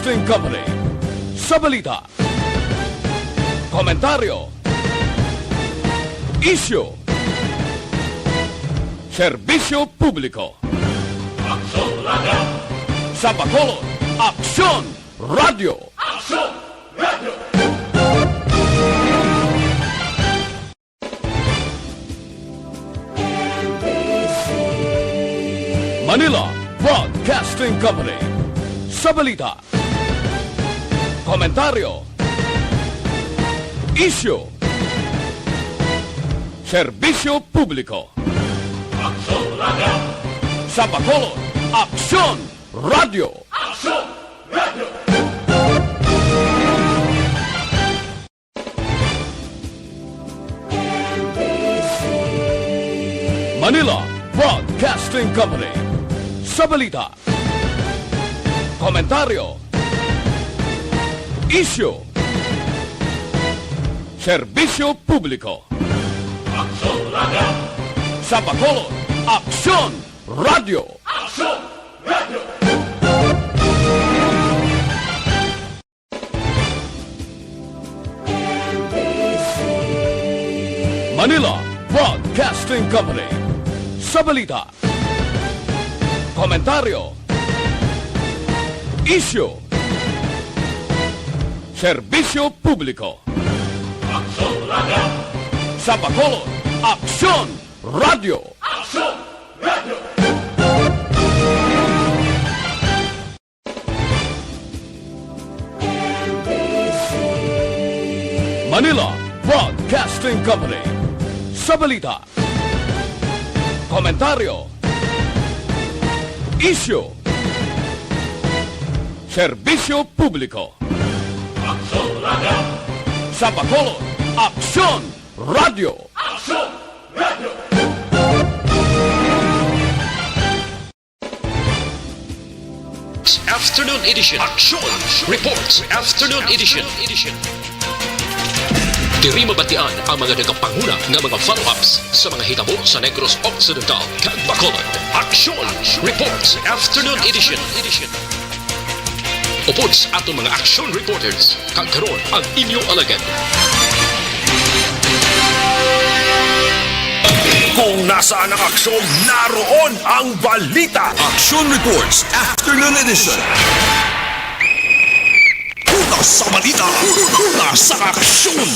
Broadcasting Company. Sa balita, komentaryo, isyu, serbisyo publiko. Aksyon Radio! Sa Bacolod, Aksyon Radio! Aksyon Radio! Manila Broadcasting Company. Sa balita, komentaryo, isyu, serbisyo publiko. Aksyon Radio! Sa Bacolod, Aksyon Radio! Aksyon Radio! Manila Broadcasting Company. Sa balita, komentaryo, isyu, serbisyo publiko. Aksyon Radio! Sa Bacolod, Aksyon Radio! Aksyon Radio! Manila Broadcasting Company. Sa balita, komentaryo, isyu, serbisyo publiko. Aksyon Radio! Sa Bacolod, Aksyon Radio! Aksyon Radio! Manila Broadcasting Company. Sa balita, komentaryo, isyu, serbisyo publiko. Aksyon Radio! Sa Bacolod, Aksyon Radio! Aksyon Radio! Afternoon edition. Action Reports Afternoon edition. Diri mabatian ang mga nagapanguna ng mga follow-ups sa mga hitabo sa Negros Occidental kag Bacolod. Action Reports Afternoon edition. Upod sa atong mga action reporters kag karon ang inyong alagad. Kung nasaan ang aksyon, naroon ang balita. Action Reports Afternoon Edition. Una sa balita, una sa aksyon.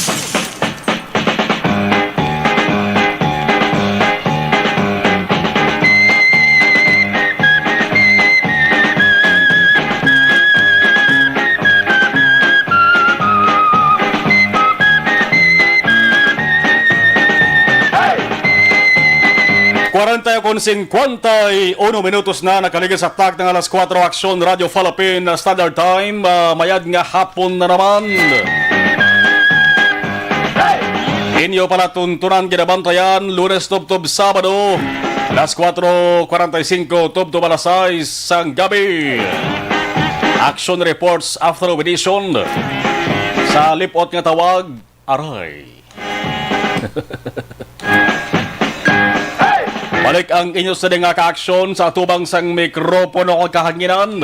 Con 51 minutos na nakaligid sa tag ng alas 4 Aksyon Radio Philippine Standard Time. Mayad nga hapon na naman. Inyo pala tuntunan ginabantayan Lunes tubtob Sabado alas 4:45 tubtob alas 6 sang gabi. Action Reports After Edition sa lipot nga tawag Aray. Balik ang inyo sa nga ka-aksyon sa tubang sang mikropono o kahanginan.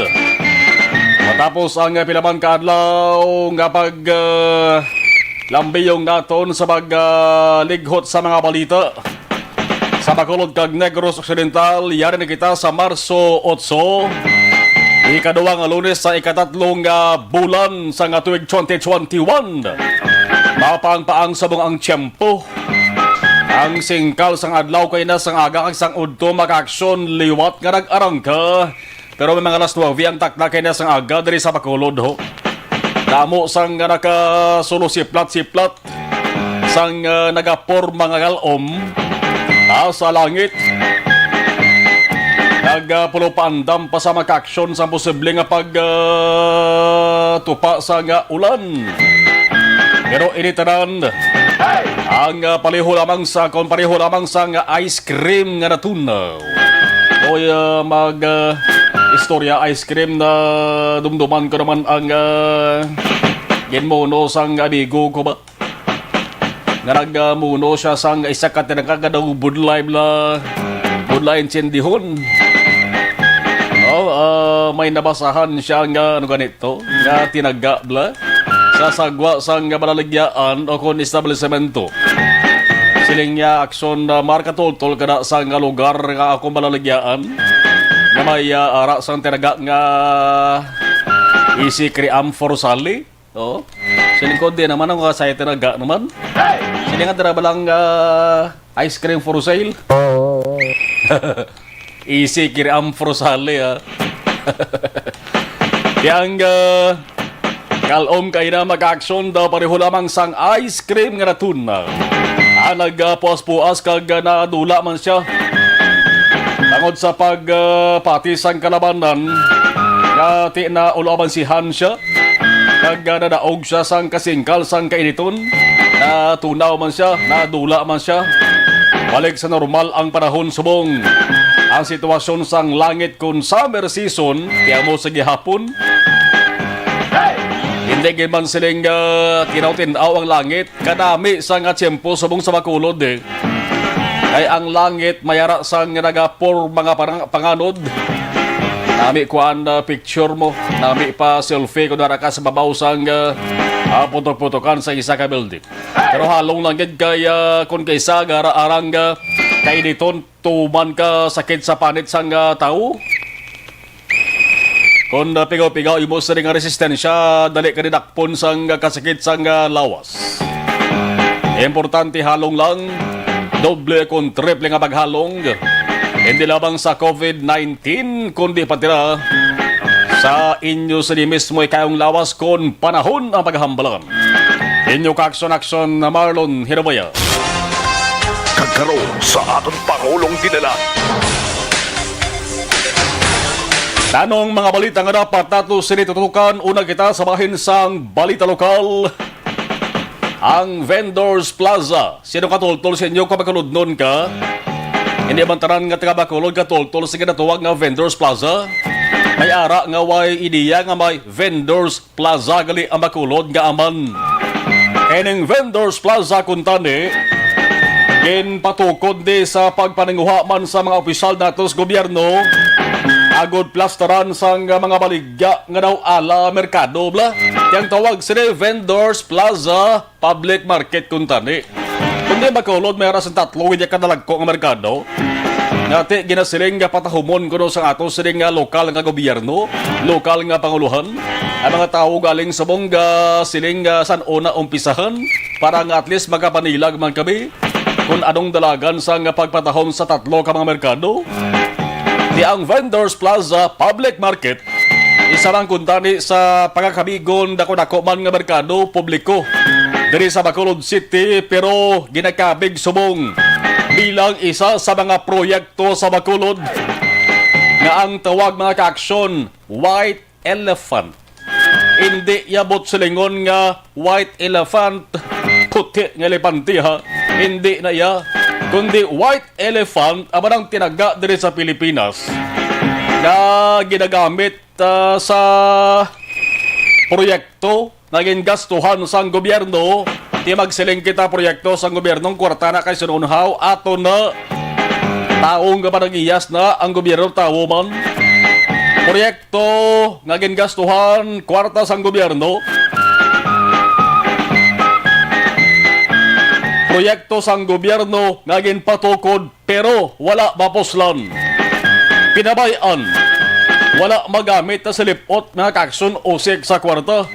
Matapos ang pilaman kaadlaw nga pag lambiyong naton sa lighot sa mga balita. Sa Bacolod kag Negros Occidental, yari na kita sa Marso 8, ikaduwang Lunes sa ikatatlong bulan sa nga tuig 2021. Mapang-paang sabong ang tiyempo. Ang singkal sang adlaw kay na sang aga kag sang udto maka-aksyon liwat nga nag-arangka. Pero may mga alas 9 ang takna kay na sang aga diri sa Bacolod ho. Damo sang nakasulo siplat sang nagaporma nga galom sa langit. Nagpulupandam pa sa maka-aksyon sa posible nga tupa sa nga ulan. Pero initanan ang pareho lamang sa ice cream nga natunaw. O istorya ice cream na dumduman ko naman ang ginmono sang amigo ko ba. Nga nagmuno siya sang isa ka tinagkagadaw budlay la budlay incendihon. may nabasahan siya nga ano ganito, nga tinaga bla sa sagwa sang balaligyaan o kon establishmento. Siling niya aksyon na marka toltol kada sa nga lugar nga akong balaligyaan nga may ara sang tinaga nga isi kriam for sali. Oh. Siling ko din naman ang sa tinaga naman. Siling nga dira balang ice cream for sale. Isi kriam for sali ha. Yang kalom kayo na mag-aksyon daw pareho lamang sang ice cream nga natuna. Nagpuas-puas kag nadula man siya. Tangod sa pagpatis ang kalabanan, nga ti na ulaban si Han siya. Kag nadaog siya sang kasingkal sang kainiton. Natunaw man siya, nadula man siya. Balik sa normal ang panahon subong. Ang sitwasyon sang langit kun summer season, kaya mo sa gihapon. Hindi man siling tinaw-tinaw ang langit. Kadami sa nga tiyempo subong sa makulod eh. Ay ang langit mayara sang nagapor mga panganod. Nami kuan picture mo. Nami pa selfie kung nara ka sa babaw sang putok-putokan sa isa ka building. Pero halong langit kaya kung kaysa gara-arang kay diton tuman ka sakit sa panit sang tao. Kung pigaw-pigaw, imo sa ring resistensya, dali ka dinakpon sang kasakit sang lawas. Importante halong lang, doble kung triple nga paghalong. Hindi labang sa COVID-19, kundi patira sa inyo sa di mismo ikayong lawas kung panahon ang paghambalan. Inyo ka-aksyon na Marlon Hirabaya. Kagkaroon sa aton Pangulong dinala. Tanong mga balita nga dapat nato sinitutukan. Una kita sabahin sang balita lokal. Ang Vendors Plaza. Sino katultol sa inyo kung makaludnon ka? Hindi man tanan nga taga-Bacolod katultol sa kinatuwag nga Vendors Plaza. May ara nga way ideya nga may Vendors Plaza gali ang Bacolod nga aman. Kaning Vendors Plaza kuntani ginpatukod di sa pagpaninguha man sa mga opisyal natos gobyerno. Agod plasteran sang mga baligya nga daw ala merkado bla. Yang tawag sila Vendors Plaza Public Market kuntani. Kundi Bacolod may arasan tatlo hindi kadalagko nga merkado. Ngati ginasiling nga patahumon kuno sa ato siling nga lokal nga gobyerno, lokal nga panguluhan. Ang mga tao galing sa bongga siling san una umpisahan para nga at least magkapanilag man kami kung anong dalagan sa nga pagpatahom sa tatlo ka mga merkado. Di ang Vendors Plaza Public Market, isa lang kuntani sa pagkakabigon dako-dako man nga merkado publiko diri sa Bacolod City pero ginakabig subong bilang isa sa mga proyekto sa Bacolod nga ang tawag mga ka-aksyon White Elephant. Hindi yabot silingon nga White Elephant puti nga elepante ha. Hindi na ya kundi White Elephant ang tinaga diri sa Pilipinas na ginagamit sa proyekto na gingastuhan sang gobyerno. Di magsiling kita proyekto sang gobyernong kwarta na kay sinunhaw ato na taong kapanagiyas na ang gobyerno tao man. Proyekto nga gingastuhan kwarta sang gobyerno. Proyekto sang gobyerno nga ginpatukod pero wala mapuslan. Pinabayan, wala magamit na silipot na kakson usik sa kwarta.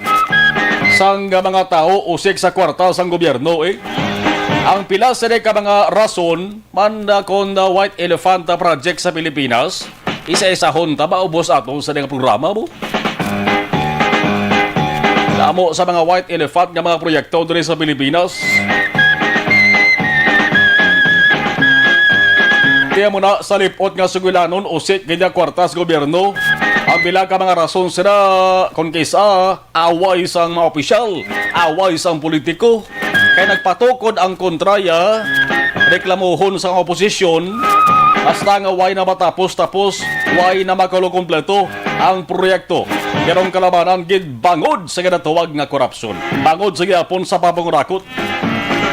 Sang mga tao usik sa kwarta sang gobyerno eh. Ang pila sa ka mga rason man kon na White Elephant Project sa Pilipinas, isa-isahon ta maubos ato sa mga programa mo. Damo sa mga White Elephant nga mga proyekto diri sa Pilipinas. Kaya mo na sa lipot nga sugilanon usik ganyan kwartas gobyerno. Ang bilang ka mga rason sila kung kaysa away sang mga opisyal, away sang politiko. Kaya nagpatukod ang kontraya, reklamuhon sa oposisyon, basta nga way na matapos-tapos, way na makalukumpleto ang proyekto. Karong kalabanan gid bangod sa ginatuwag nga korupsyon. Bangod sa gyapon sa papangurakot.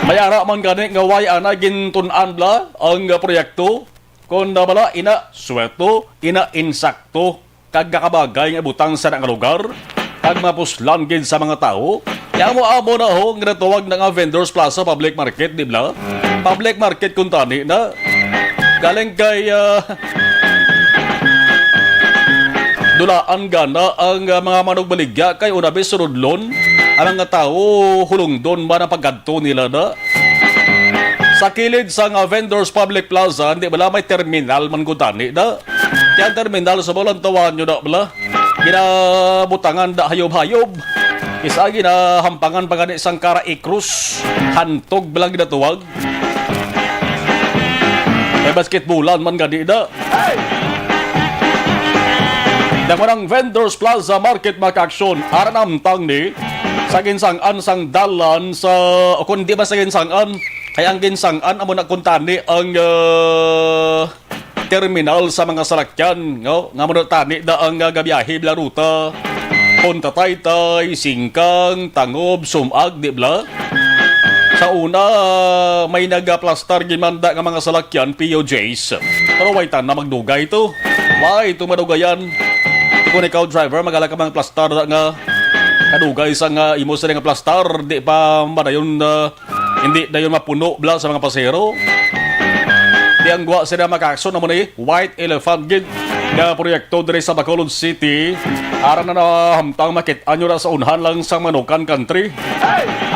Mayara man gani nga way ana gintunan la ang proyekto kon nabala ina sweto, ina insakto kag kakabagay nga butang sa nga lugar kag mapuslan gid sa mga tao. Kaya mo amo na ho nga natuwag na nga Vendors Plaza Public Market, di ba? Public market kung tani na galing kay dulaan gana ang mga manugbaligya kay unabi surudlon ang mga tao hulong doon ba na paggadto nila na sa kilid sa nga Vendors Public Plaza, hindi bala may terminal man gudani na kaya terminal sa balang tawan nyo na bala ginabutangan da hayob-hayob isa ginahampangan pa gani isang kara ikrus hantog balang ginatuwag may basketballan man gani na Namanang Vendors Plaza Market Makaksyon aranamtang ni sa ginsangan sang dalan sa o kung di ba sa ginsangan kaya ang ginsangan amo na kuntani ang terminal sa mga salakyan no nga mo tani da ang gabiyahe bla ruta Punta Taytay, Singkang, Tangob, Sumag, di bla sa una may nagaplastar gimanda nga mga salakyan POJs pero waitan na magdugay ito why ito madugayan kung ikaw driver, magala ka mga plastar nga kadugay sa nga imo sa nga plastar, di pa madayon hindi dayon mapuno bla sa mga pasero. Di ang guwa sila makakson na mo na White Elephant gid nga proyekto diri sa Bacolod City. Aran na nahamtang makit anyo ra sa unhan lang sa Manukan Country.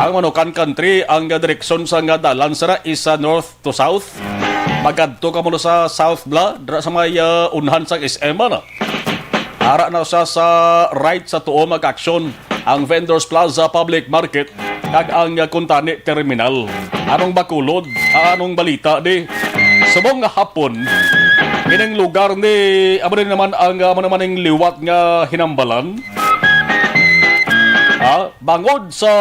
Ang Manukan Country, ang direksyon sa nga dalan sara isa north to south. Magadto ka mo sa south bla, dira sa may unhan sa SM na. Ara na siya sa right sa tuo mag-aksyon ang Vendors Plaza Public Market kag ang Kuntani Terminal. Anong bakulod? Anong balita di? Subong nga hapon, ining lugar ni amo din naman ang amo naman ang liwat nga hinambalan. Bangod sa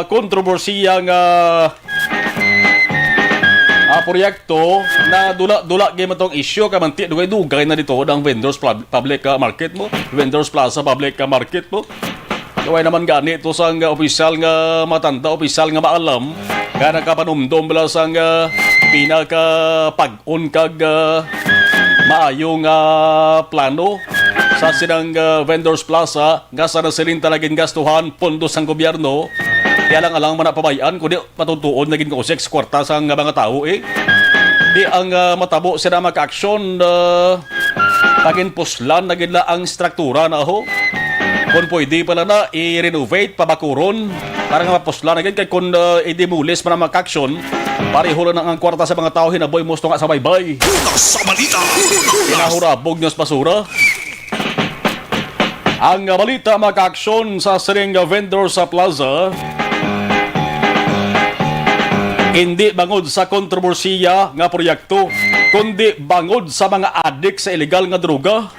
kontrobersiya nga proyekto na dula gyud matong issue kay manti dugay na dito ang Vendors Public Market mo, Vendors Plaza Public Market mo. Kaway naman gani ito sa opisyal nga matanda, opisyal nga maalam nga nakapanumdom bala sa pinaka pag-on kag maayong plano sa sinang Vendors Plaza nga sa nasilin talagin gastuhan pondo sang gobyerno. Kaya lang alang manapabayan kundi patutuon naging kusik sa kwarta sa mga tao Di ang matabo sila maka-aksyon naging puslan, naging ang struktura na ho. Kung pwede pala na i-renovate, pabakuron para nga mapuslan naging kay kung i-demulis man ang maka-aksyon pareho lang ang kwarta sa mga tao hinaboy musto nga sa baybay. Sa balita! Pinahurabog niya sa basura. Ang balita maka-aksyon sa siring Vendors sa Plaza hindi bangod sa kontrobersiya nga proyekto, kundi bangod sa mga adik sa ilegal nga droga.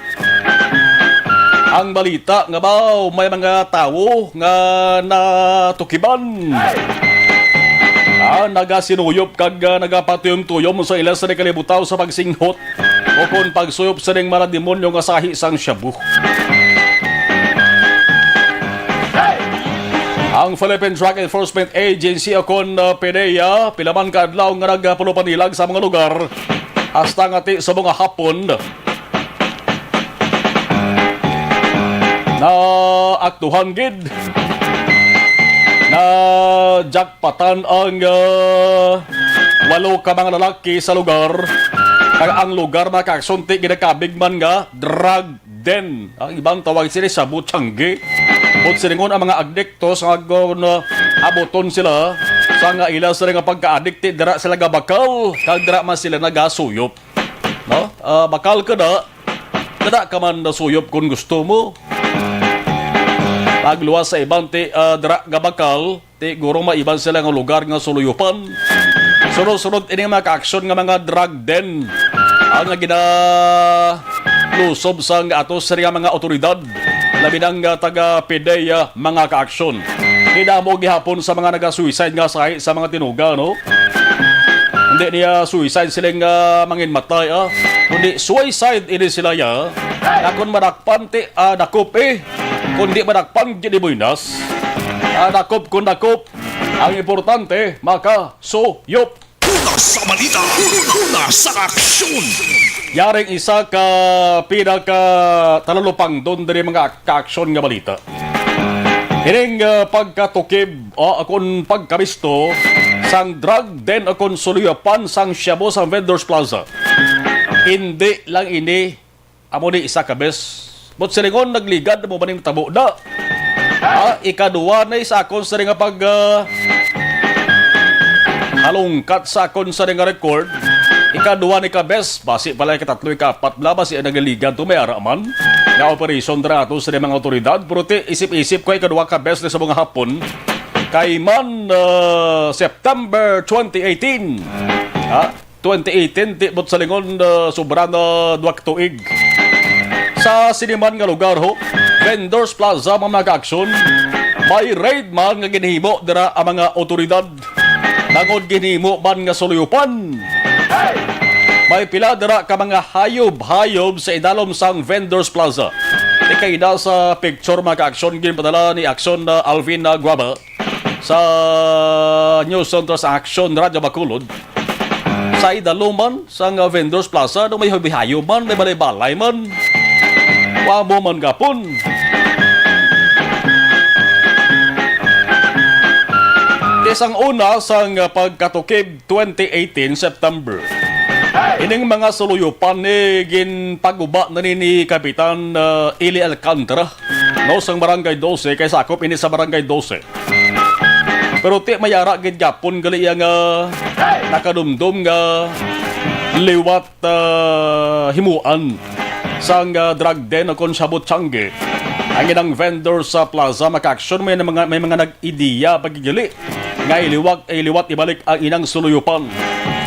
Ang balita nga ba may mga tao nga natukiban. Nagasinuyop kag nagapatuyom-tuyom sa ilas sa kalibutaw sa pagsinghot o kung pagsuyop sa ning mga demonyo nga sahi sang shabu. Ang Philippine Drug Enforcement Agency o kon PDEA pilaman kadlaw nga nagpulupanilag sa mga lugar hasta ngati sa mga hapon na aktuhan gid na jackpatan ang 8 ka mga lalaki sa lugar kag ang lugar makaksunti ginakabig man nga drug den. Ang ibang tawag sila sa Butchangge. At siringon ang mga addictos nga abuton sila sa nga ila sa nga pagka-addicti dira sila gabakal kag dira man sila nagasuyop. No? Bakal ka na ka man nasuyop kung gusto mo. Pagluwas sa ibang dira gabakal ti guro maiban sila nga lugar nga suluyupan. Sunod-sunod ini mga ka-aksyon nga mga drug den ang lusob sa ato sa mga otoridad labi ng taga-PDEA mga ka-aksyon. Hinamo gihapon sa mga naga-suicide nga sahi sa mga tinuga, no? Hindi niya suicide silang manginmatay, kundi suicide ini sila ya. Kung madakpan ti dakop kundi madakpan gini buinas. Dakop kung dakop, ang importante maka suyop. Una sa balita, una sa aksyon. Yaring isa ka pinaka talalupang doon dari mga ka-aksyon nga balita. Hining pagkatukib o akon pagkabisto sang drug den akon suluyapan sang Shabu sang Vendors Plaza. Hindi lang ini amo ni isa ka bes. But silingon nagligad mo maning tabo na. Ikaduwa na isa akon sa nga pag halungkat sa akon sa nga record. Ikaduwa ni ka bes, basi pala ikatatlo ikapat bla basi nagaligan to may araman nga operasyon dra ato sa mga otoridad. Pero isip-isip ko ikaduwa ka bes sa mga hapon kay man September 2018. 2018 ti bot sa lingon sobra na duwak tuig. Sa siniman nga lugar ho, Vendors Plaza mga aksyon, may raid man nga ginhimo dira ang mga otoridad. Nagod ginhimo man nga suluyupan. May pila dira ka mga hayob-hayob sa idalom sang Vendors Plaza. Ikay na sa picture mga aksyon ginpadala ni Aksyon Alvin Guaba sa News Center sa Aksyon Radyo Bacolod. Sa idaluman sang Vendors Plaza no may hayob man, may balay-balay man. Wamo man gapon. Isang una sang pagkatukib 2018 September. Ining mga suluyupan ni ginpaguba na ni Kapitan Eli Alcantara no sang Barangay 12 kay sakop ini sa Barangay 12. Pero ti mayara gid gapon gali yang nakadumdum nga liwat himuan sang drug den kon sabot Changi. Ang inang vendor sa plaza maka-action may mga nag-ideya pagigili nga iliwat ibalik ang inang suluyupan.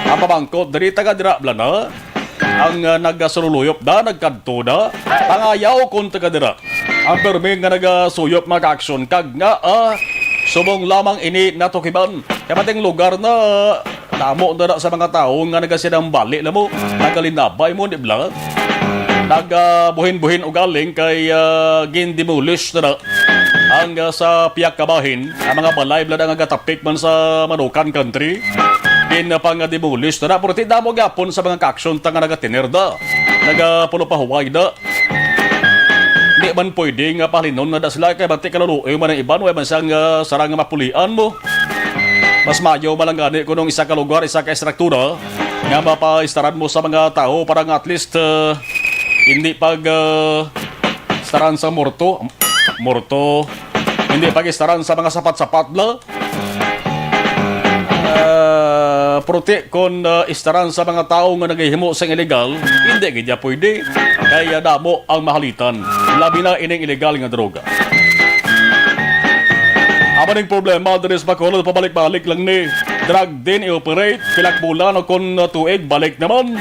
Ang pabangkot dari taga dira blana ang nagasuluyop da nagkadto da pangayaw kon taga dira. Ang permi nga nagasuyop maka-action kag nga subong lamang ini natukiban. Kaya mating lugar na namo na sa mga tao nga nagasidang bali na mo nagalinabay mo di bla. Nagbuhin-buhin o galing kay gindemulish na ang sa piyak kabahin ang mga balay blada nga gatapik man sa Manukan country pang-demulish na pero ti damo gapon sa mga kaksyon ta nga nagatinerda nagapulo-pahuway da di man pwede nga palinon na da sila kay bati kaluluoy man ang iban way man sang sarang mapulian mo mas mayo malanggani kung isa ka lugar isa ka estruktura nga mapaistaran mo sa mga tao para nga at least hindi pag istaran sa morto hindi pag istaran sa mga sapat-sapat la prote kon istaran sa mga tao nga nagahimo sa illegal hindi gid pwede kaya damo ang mahalitan labi na ining illegal nga droga. Amaning problema diri sa Bacolod pabalik-balik lang ni drug din i-operate pilak bulan o kon tuig balik naman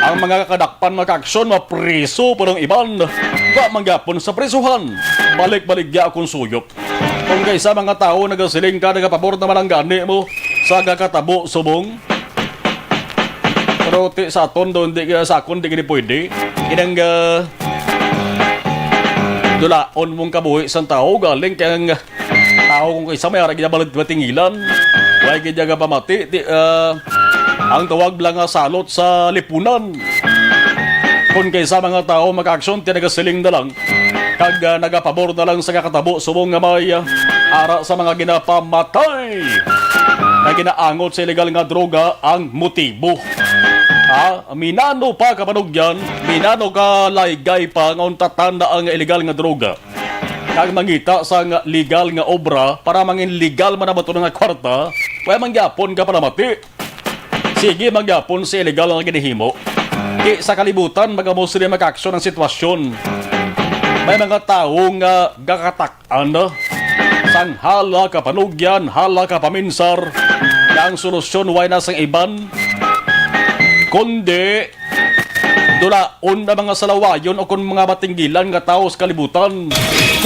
ang mga kadakpan maka-aksyon mapriso parang iban wa manggapon sa prisuhan balik-balik ya akong suyop kung kaysa mga tao nagasiling ka nagapabor naman ang gani mo sa kakatabo subong pero sa aton doon sa akon di gini pwede inang dulaon mong kabuhi sa tao galing kaya tao kung kaysa may arag balik batingilan way kaya pamati ang tawag lang nga salot sa lipunan kung kaysa mga tao maka-aksyon tinagasiling na lang kag nagapabor na lang sa kakatabo subong nga may ara sa mga ginapamatay na ginaangot sa illegal nga droga ang motibo. Minano pa kapanugyan, minano ka laygay pa nga tatanda ang illegal nga droga. Kag mangita sa nga legal nga obra para mangin legal man naman ito nga kwarta, kaya mangyapon ka para mati. Sige mangyapon sa illegal nga ginihimo. Sa kalibutan, magamos rin mag-aksyon ang sitwasyon. May mga tao nga gakatak-an sang hala ka panugyan, hala ka paminsar, na ang solusyon way nasang iban, kundi dulaon na mga salawayon o kung mga matinggilan nga tao sa kalibutan.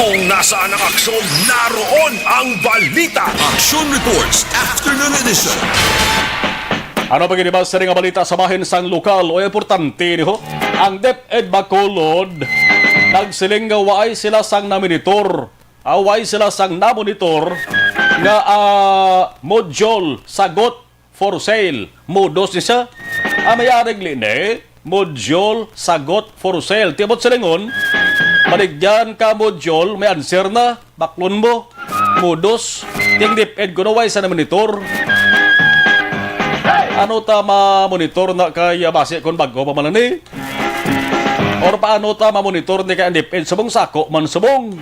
Kung nasaan ang aksyon, naroon ang balita. Action Reports Afternoon Edition. Ano ba ginibas sa nga balita sa bahin sang lokal o importante ni ho? Ang DepEd Bacolod nagsiling nga waay sila sang namonitor. Away sila sang namonitor nga module sagot for sale. Modus ni siya. Mayarig line, module sagot for sale. Tibot silingon, baligyan ka module, may answer na, baklon mo, modus, ting dip-ed ko na sa na monitor. Ano ta ma-monitor na kay base kung bago pa man ni? Or paano ta ma-monitor ni kay dip-ed subong sako man subong?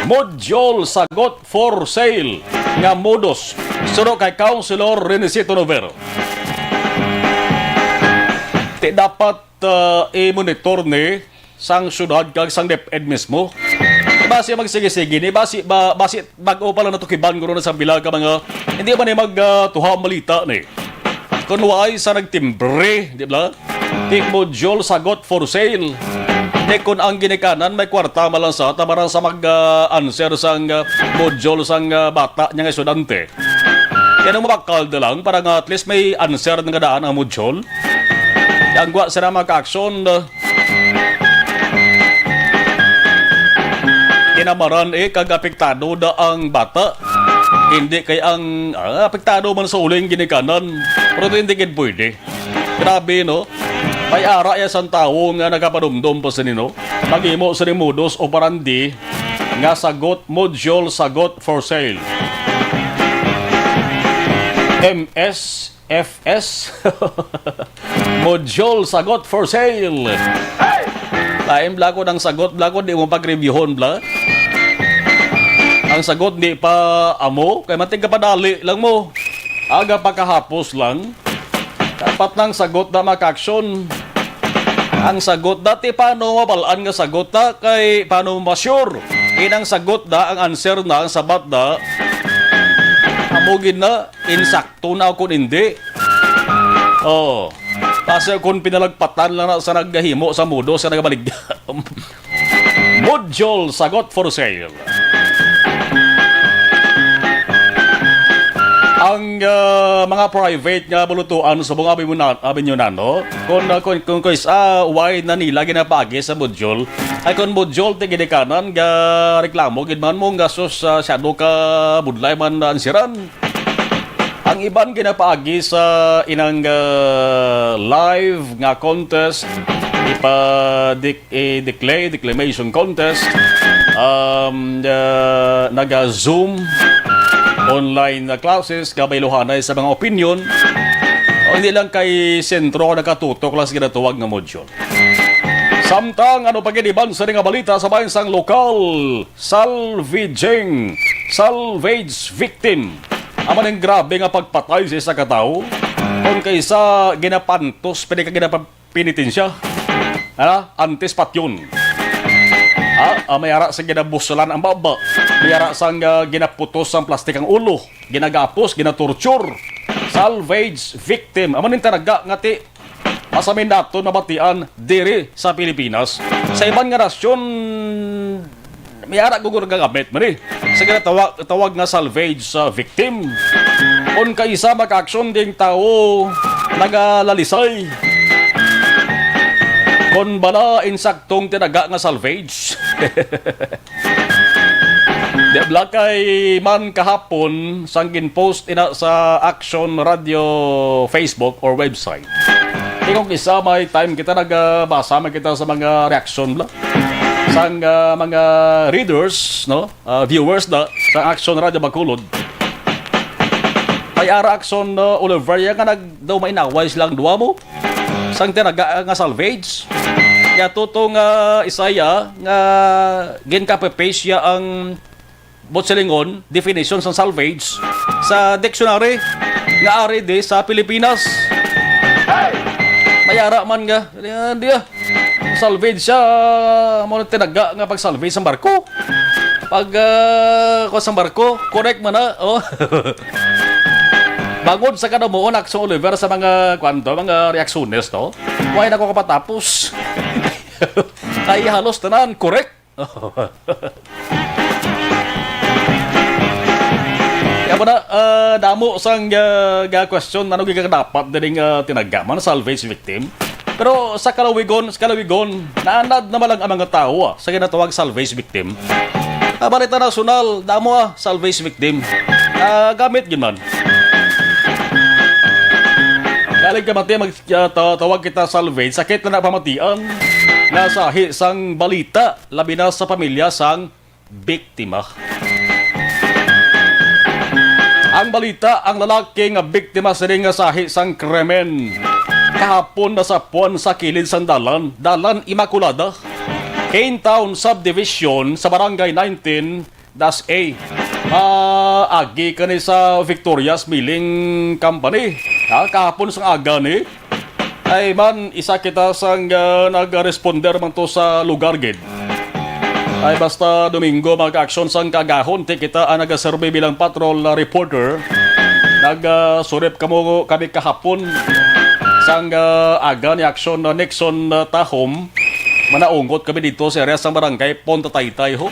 Module sagot for sale nga modus. Suro kay Councilor Renesito Novero. Ti dapat i-monitor ni sang syudad kag sang DepEd mismo. Basi magsige-sige ni basi bago pa lang natukiban ko na sa bilag ka mga hindi ba ni tuha malita ni. Kunway sa nagtimbre, di ba? Ti module sagot for sale. Di kun ang ginikanan may kwarta malang sa tamarang sa mag-answer sang module sang bata niya nga estudyante. Yan ang mabakal na lang para nga at least may answer ng daan ang module. Yang gwa sa mga ka-aksyon kinamaran kag apektado da ang bata. Hindi kay ang apektado man sa uling ginikanan. Pero hindi kin pwede. Grabe no. May ara ya sang tao nga nagapadumdum pa sa nino. Mag-imo sa ni modus operandi nga sagot module sagot for sale. MSFS module sagot for sale. Lain bla ko ng sagot bla ko di mo pag-reviewon bla. Ang sagot di pa amo kay matig kapadali lang mo. Aga pa kahapos lang. Dapat nang sagot na maka-aksyon. Ang sagot dati paano mabalaan nga sagot na kay paano ma-sure. Inang sagot na ang answer na ang sabat na amugin na insakto na kung hindi. Kasi kung pinalagpatan lang na sa naggahimo sa mudo sa nagabalig. Module sagot for sale. Ang mga private nga bulutuan sa mga abin nyo na, no? Kung why na nila ginapagi sa module, ay kung module ti ginikanan, ga reklamo, gidman mo nga sus syado ka budlay man ansiran. Ang iban ginapagi sa inang live nga contest, declamation contest, naga-zoom, online na classes, kabayluhanay sa mga opinion, o hindi lang kay sentro nakatutok lang sa ginatuwag ng module. Samtang ano pag-iniban sa nga balita sa bayan sang lokal, salvaging, salvage victim. Aman ang grabe nga pagpatay sa isa katao, kung kaysa ginapantos, pwede ka ginapinitin siya. Antes patyon. May ara sa ginabusulan ang baba. May ara sa ginaputos ang plastik ang ulo. Ginagapos, ginatorture. Salvage victim. Aman yung tanaga nga ti masamin nato na batian diri sa Pilipinas. Sa ibang nga rasyon, may ara gugur gagamit man sa ginatawag nga salvage victim. Kung kaisa mag-aksyon ding tao nagalalisay. Kon bala insaktong tinaga nga salvage. Debla kay man kahapon sanggin post ina sa Action Radio Facebook or website. Kung isa may time kita nagbasa kita sa mga reaction bla. Sang mga readers, no? Viewers na sa Action Radio Bacolod. May ara Action Oliver nga daw mainaway silang duwa mo. Sang tinaga nga salvage. Kaya tutong isaya nga ginkape-paste ya ang botselingon definition sa salvage sa dictionary nga ari de sa Pilipinas. Mayara man nga dia salvage siya mo tinaga nga pag salvage sa barko. Pag ko sa barko, correct man na. Bangod sa kanamuon Action Oliver sa mga mga reaksyones to. Why na ko kapatapos? Ay halos tanan correct. Kaya mo na damo sang question ano gyud dapat dining tinagaman salvage victim. Pero sa kalawigon naanad na malang ang mga tao sa ginatawag salvage victim. Balita nasyonal damo salvage victim. Gamit yun man. Yalig ka mati, tawag kita salvage. Sakit na pamatian. Nasahi sang balita, labi na sa pamilya sang biktima. Ang balita, ang lalaki nga biktima sa ring sahi sang krimen. Kahapon na sa puwan sa kilid sang dalan Immaculada. Kane Town Subdivision sa Barangay 19-A. Agi ka ni sa Victoria's Milling Company. Kahapon sang aga ni. Ay man, isa kita sang nag-responder man to sa lugar gid. Ay basta Domingo mag-action sang kagahon. Ti kita ang nag-survey bilang patrol reporter. Nag-surip kami kahapon sang aga ni action na Nixon Tahom. Manaunggot kami dito sa area sang barangay Ponta Taytay ho.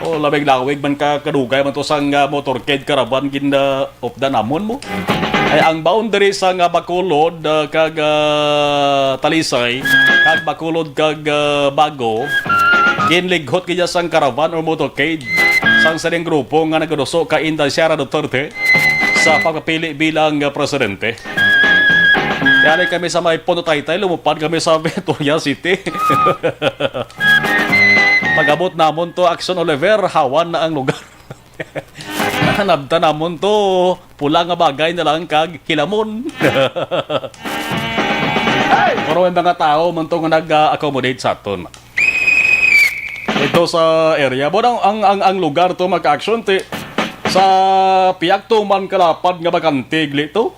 O labig-lawig man ka kadugay man to sang motorcade caravan ginda opda namon mo. Ay ang boundary sang Bacolod kag Talisay kag Bacolod kag Bago ginlighot kaya sang caravan or motorcade sang saling grupo nga nagaduso ka Inday Sara Duterte sa pagpapili bilang presidente. Kaya kami sa may Ponto Taytay, lumupad kami sa Victoria City. Pag-abot namon to Action Oliver, hawan na ang lugar. Hanabta namon to pula nga bagay na lang kag hilamon. Pero may mga tao man to nga nag-accommodate sa aton. Ito sa area. Bo ang lugar to mag-action ti sa piyak to man kalapad nga bakantig lito.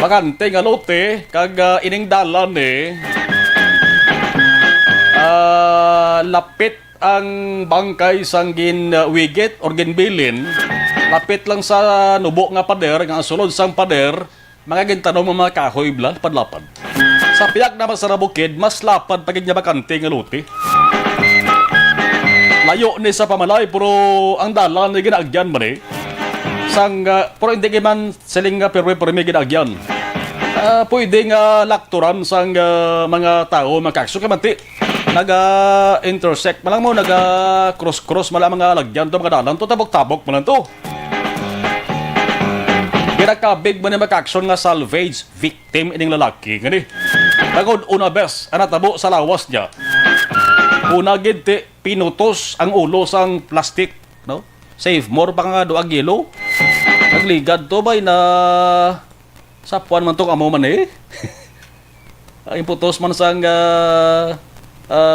Bakante nga lote kag ining dalan lapit ang bangkay sang wigit or ginbilin, lapit lang sa nubo nga pader nga sulod sang pader mga gintanom mga kahoy bla padlapad. Sa piyak naman sa bukid mas lapad pagid nga bakante nga lote. Layo ni sa pamalay pero ang dalan ni ginaagyan man sang pero hindi man siling perwe ginagyan. Pwede nga lakturan sang mga tao makakso kamanti naga-intersect malang mo naga-cross malang mga lagyan to mga dalan to tabok-tabok malang to. Ginakabig man ni makakson nga salvage victim ining lalaki ngani. Bagod una bes anatabo sa lawas niya. Una gid pinutos ang ulo sang plastic no. Save more pa nga duag yelo. Nagligad to bay na sa puwan man to amo man imputos man sang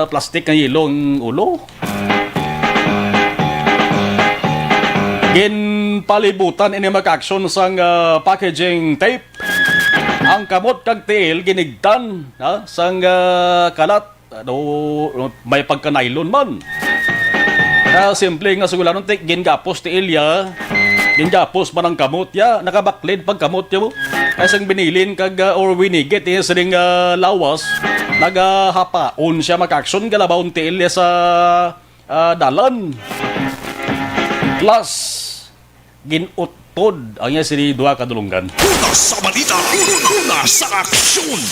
plastic nga yelo ang ulo. Ginpalibutan ini mag-action sang packaging tape. Ang kamot kag tiil ginigtan sang kalat may pagka-nylon man. Simple nga sugulanon gingapos tiil ya. Ginjapos man ang kamot ya, nakabaklid pag kamot ya mo. Asang binilin kag or winigit sa ring lawas, nagahapaon siya makakson galabawon tiil ya sa dalan. Plus, ginutod ang iya sini dua kadulungan. Una sa balita, una sa aksyon.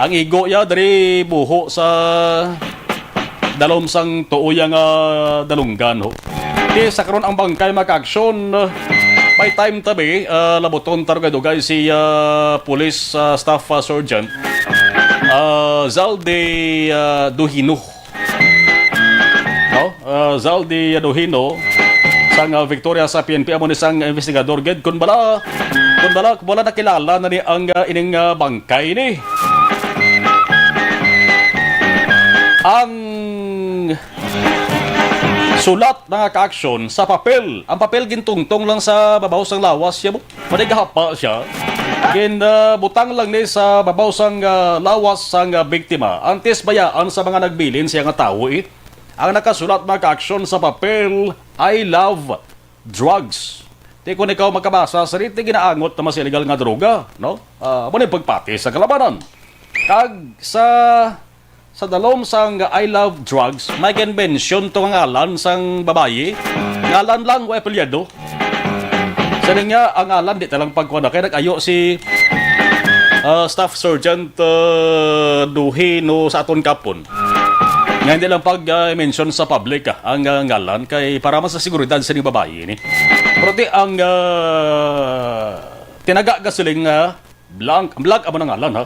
Ang igo ya dari buho sa dalom sang tuuyang dalunggan ho. Sa karon ang bangkay mag-aksyon by time tabi laboton targadugay si police staff sergeant Zalde Duhino Zalde Duhino sang Victoria sa PNP amon isang investigador ged kun bala nakilala na ni ang ining bangkay ni ang sulat na ka-aksyon sa papel. Ang papel gintungtong lang sa babaw sang lawas siya mo. Manigahapa siya. Butang lang ni sa babaw sang lawas sang biktima. Antes bayaan sa mga nagbilin siya nga tao Ang nakasulat na ka-aksyon sa papel, I love drugs. Di kung ikaw magkabasa sa riti ginaangot na mas illegal nga droga. No? Muna pagpati sa kalabanan. Kag sa dalom sang I love drugs, may convention to ang ngalan sang babayi. Ngalan lang o apelyado. Sa nga, ang ngalan di talang pagkuha na. Kaya nag-ayo si Staff Sergeant Duhino sa aton kapon. Nga hindi lang pag-mention sa public ang ngalan kay para mas sa seguridad sa babayi ni. Pero di ang tinaga ka siling Blank amo na ngalan ha.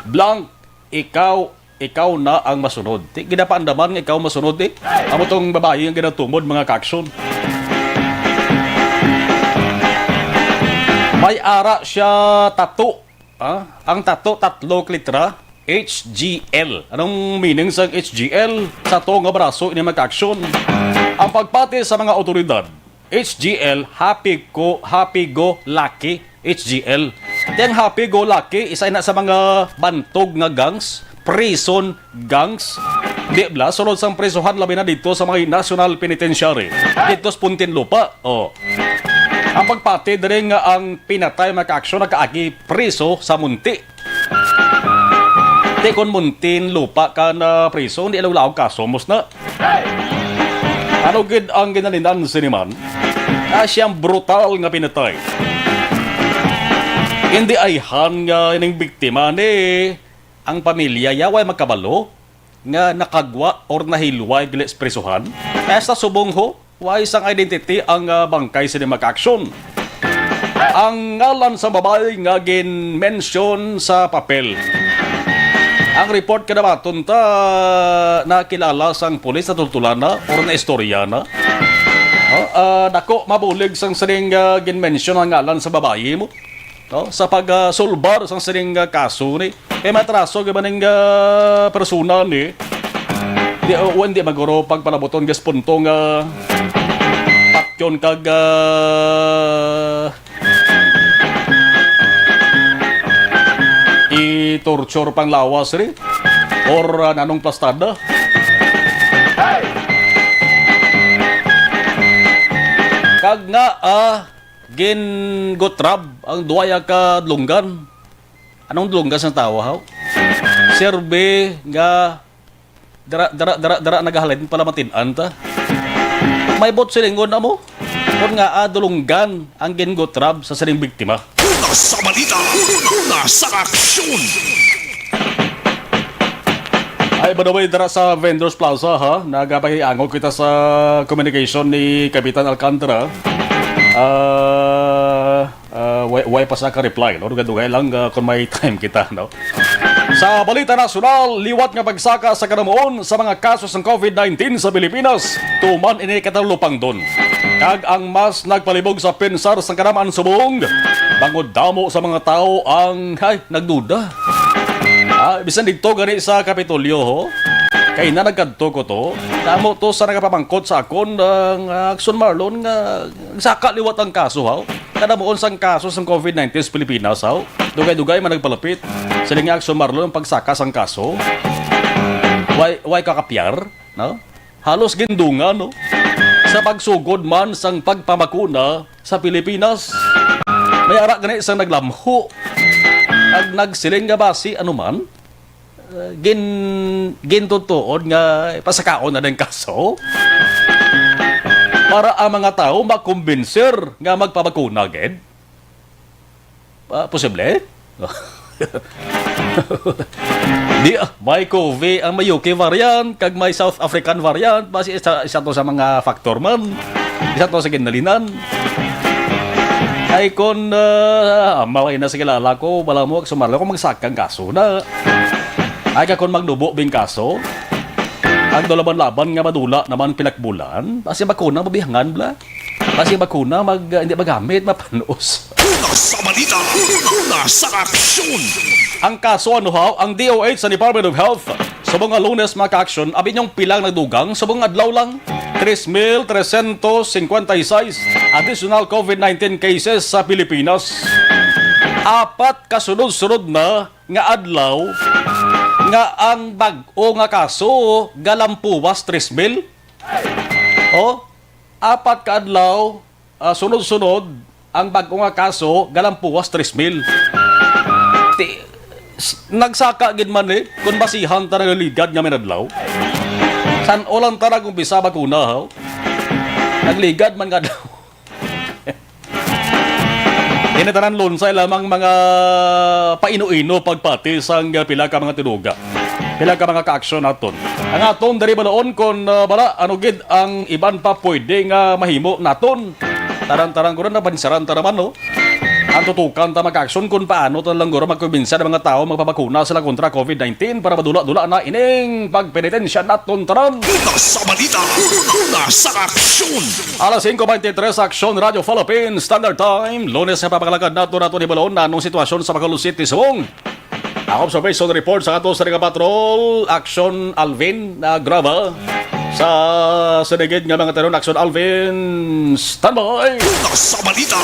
Blank, ikaw na ang masunod. Di ginapaandaman nga ikaw masunod eh. Amo tong babae ang ginatumod mga kaaksyon. May ara siya tattoo. Ang tattoo, 3 litra. HGL. Anong meaning sa HGL? Sa to nga braso ini mga kaaksyon. Ang pagpati sa mga otoridad. HGL, happy go lucky. HGL. Yang happy go lucky, isa na sa mga bantog nga gangs, prison gangs. Di bla, sunod sang presohan labi na dito sa mga National Penitentiary. Dito sa Puntinlupa. Ang pagpati diri nga ang pinatay mga kaaksyon nakaagi preso sa munti. Di kon Muntinlupa ka na preso, hindi alaw kaso mos na. Ano gid ang ginalinan siniman? Siyang brutal nga pinatay. Hindi ayhan nga ining biktima ni ang pamilya yaway magkabalo nga nakagwa or nahilway gili sa presuhan. Kaya sa subong ho, way isang identity ang bangkay sa mag-aksyon. Ang ngalan sa babae nga gin-mention sa papel. Ang report kadabaton ta nakilala sang pulis na tultulan na or na istorya na. Dako mabulig sang saring gin-mention ang ngalan sa babae mo. Sa pag-solbar sang saring kaso ni. Kaya matraso ka ba ng persona ni? Hindi maguro pagpalaboton gas puntong pakyon kag i-torture pang lawas rin or nanong plastada. Kag nga gin gotrab ang duwaya ka dlunggan. Anong dlunggan sa tawa haw? Serbe nga dara nagahalin pala matinan ta. May bot silingon na mo. Kung nga dulunggan ang gin gotrab sa saring biktima. Una sa balita, una sa aksyon. Ay, by the way, dara sa Vendors Plaza ha, nagapahiangog kita sa communication ni Kapitan Alcantara. Way pa sa ka-reply, no? Dugay lang kung may time kita, no? Sa balita nasyonal, liwat nga pagsaka sa kanamuon sa mga kasos ng COVID-19 sa Pilipinas, tuman ini katalupang doon. Kag ang mas nagpalibog sa pensar sa kanamaan subong, bangod damo sa mga tao ang nagduda. Bisan dito gani sa Kapitolyo ho, kay na nagkadto ko to, damo to sa nagapamangkot sa akon ng Action Marlon nga saka liwat ang kaso ha. Kadamuon sang kaso sa COVID-19 sa Pilipinas ha. Dugay-dugay man nagpalapit sa Action Marlon ang pagsaka sang kaso. Why kakapyar, no? Halos gindungan no. Sa pagsugod man sang pagpamakuna sa Pilipinas. May ara gani isang naglamho. Ag nagsiling nga basi anuman gintutuon nga pasakaon na ng kaso para ang mga tao makumbinser nga magpabakuna agad. Posible? Di may COVID ang may UK variant kag may South African variant basi isa to sa mga factor man, isa to sa ginalinan. Ay kon malay na sa kilala ko bala mo sumarlo ko magsakang kaso na ay kon magdubo bing kaso ang dolaban-laban nga madula naman pinakbulan basi bakuna mabihangan bla basi bakuna hindi magamit mapanos. Una sa balita, una sa aksyon. Ang kaso ang DOH sa Department of Health subong nga Lunes mga ka-aksyon abin yung pilang nagdugang subong adlaw lang 3,356 additional COVID-19 cases sa Pilipinas. 4 kasunod-sunod na nga adlaw nga ang bag-o nga kaso galampuwas 3,000. 4 ka adlaw sunod-sunod ang bag-o nga kaso galampuwas 3,000. Nagsaka gid man kung basihan ta nga ligad nga minadlaw. San ulang tarag umpisa bakuna ha? Nagligad man nga daw. Initanan lunsay lamang mga paino-ino pagpati sang pila ka mga tinuga. Pila ka mga ka-aksyon naton. Ang aton dari balaon kon bala ano gid ang iban pa pwede nga mahimo naton. Tarang-tarang ko na bansaran taraman no. ang tutukan ta mag-action kung paano ta lang guro magkumbinsa ng mga tao magpapakuna sila kontra COVID-19 para madula-dula na ining pagpenitensya naton tanan. Una sa balita, una sa aksyon. Alas 5:23 Action Radio Philippines Standard Time. Lunes na papakalagad nato ni Balon na anong sitwasyon sa Bacolod City Subong. Ang observation report sa ato sa Riga Patrol Action Alvin na graba sa sinigid nga mga tanon. Action Alvin standby. Una sa balita,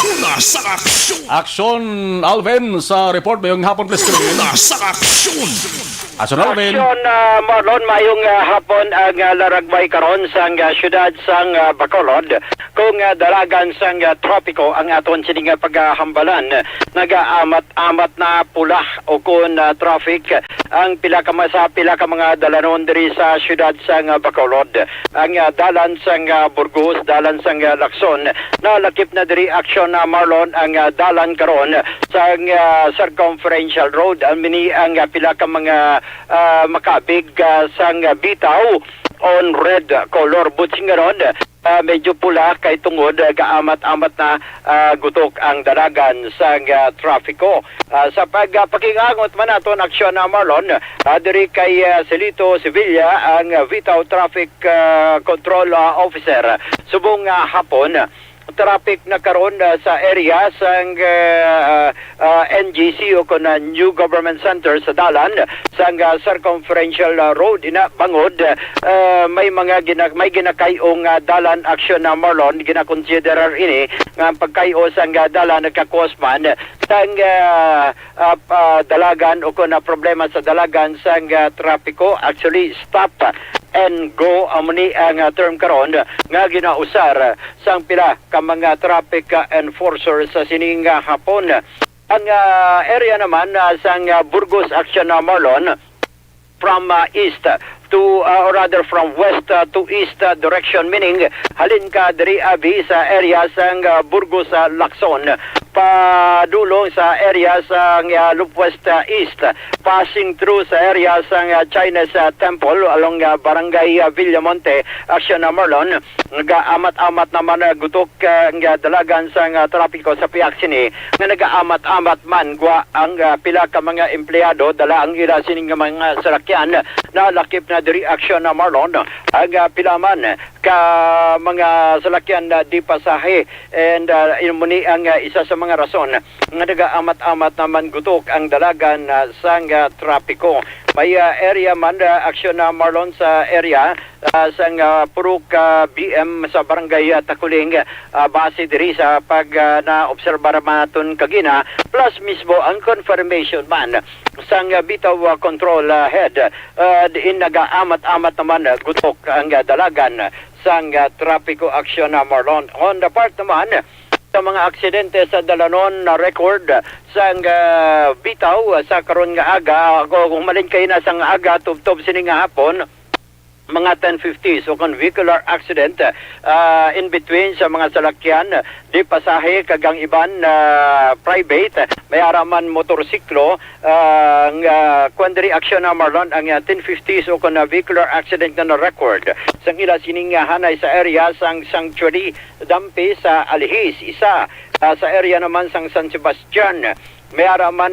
una sa aksyon. Action Alvin sa report mayong hapon please screen. Una sa aksyon. Action Alvin. Aksyon, Marlon, mayong hapon ang laragbay karon sang syudad sang Bacolod kung dalagan sang tropiko ang aton sining paghambalan. Nagaamat-amat na pula o kung traffic ang pila ka mga dalanon diri sa syudad sang Bacolod. Ang dalan sang Burgos, dalan sang Lacson, nalakip na diri aksyon na Marlon ang dalan karon sang circumferential road. Ang pila ka mga makabig sang bitaw on red color butsing garon medyo pula kay tungod gaamat-amat na gutok ang dalagan sang trafiko. Sa pagpakingangot man naton aksyon na Marlon diri kay Celito Sevilla ang Vitaw Traffic Control Officer subong hapon traffic na karon sa area sang NGC o kon New Government Center sa dalan sang circumferential road ina bangod may ginakayong dalan action na Marlon ginakonsiderar ini nga pagkayo sang dalan nagkakosman sang dalagan o kon problema sa dalagan sang trapiko actually stop and go amuni ang term karon nga ginausar sang pila ka mga traffic enforcer sa sining hapon. Ang area naman sang Burgos Action na Marlon from east to or rather from west to east direction, meaning halin ka diri abi sa area sang Burgos Lacson padulong sa area sang Lupwest East, passing through sa area sang Chinese Temple along Barangay Villamonte Action na Marlon. Nagaamat-amat naman gutok nga dalagan sang trapiko sa piyak sini nga nagaamat-amat man gwa ang pila ka mga empleyado dala ang ila sining mga sarakyan na lakip na diri action na Marlon ang pila man ka mga salakyan na di pasahe and muni ang isa sa mga rason nga nagaamat-amat naman gutok ang dalagan sang trapiko. May area man action na Marlon sa area sang Purok BM sa Barangay Takuling base diri sa pag na-obserbar maton kagina plus mismo ang confirmation man sang Bitaw Control Head diin nagaamat-amat naman gutok ang dalagan sang trapiko action na Marlon. On the part naman sa mga aksidente sa dalanon na record sang bitaw sa karon nga aga kung malin kayo na sang aga tubtob sini nga hapon mga 10:50 so kung vehicular accident in between sa mga salakyan di pasahe kagang iban private may araman motorsiklo kung diri action na Marlon ang 10:50 so kung vehicular accident na record sang ila sining hanay sa area sang Sanctuary Dampi sa Alihis isa sa area naman sang San Sebastian may araman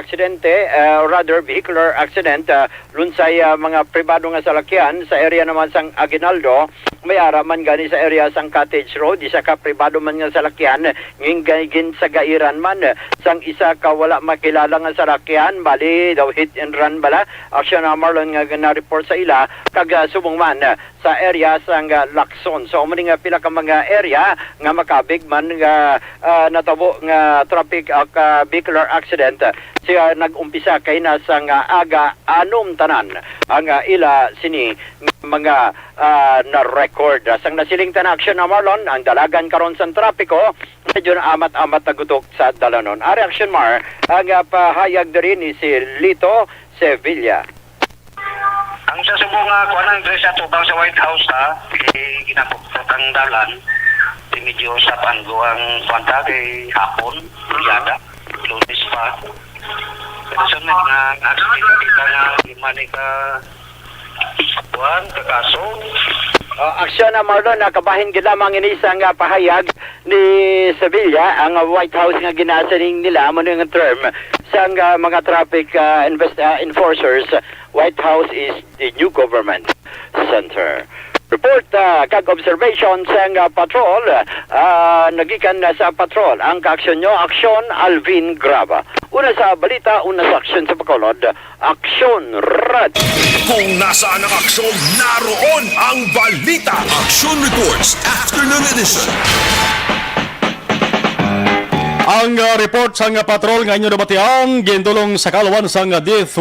aksidente or rather vehicular accident lunsay mga pribado nga salakyan sa area naman sang Aguinaldo may araman gani sa area sang Cottage Road isa ka pribado man nga salakyan ngin sa gairan man sang isa ka wala makilala nga salakyan bali daw hit and run bala action na Marlon nga na-report sa ila kag subong man sa area sang Lacson. So muni nga pila ka mga area nga makabig man nga natabo nga traffic vehicular accident siya nag-umpisa kay na sang aga anom tanan ang ila sini mga na-record. Sang nasiling tan action na Marlon ang dalagan karon sa trapiko medyo na amat-amat nagutok sa dalanon. Ari action Mar ang pahayag diri ni si Lito Sevilla. Ang sa subong kuanang dress sa tubang sa White House ginapukpok ang dalan di medyo sapan go ang kwanta kay hapon yada lunes pa kasi nga accident ka nga lima ni ka kuan kakaso Aksyon na Marlon, nakabahin gid lamang ini isang pahayag ni Sevilla ang White House nga ginasaning nila mo nga term sa mga traffic enforcers. White House is the new government center. Report kag observation sa patrol nagikan sa patrol ang kaaksyon nyo Aksyon Alvin Graba. Una sa balita, una sa aksyon sa Bacolod, Aksyon Rad. Kung nasaan ang aksyon, naroon ang balita. Action Reports Afternoon Edition. Ang report sa patrol nga inyo nabatian, gindulong sa kalawan sa D3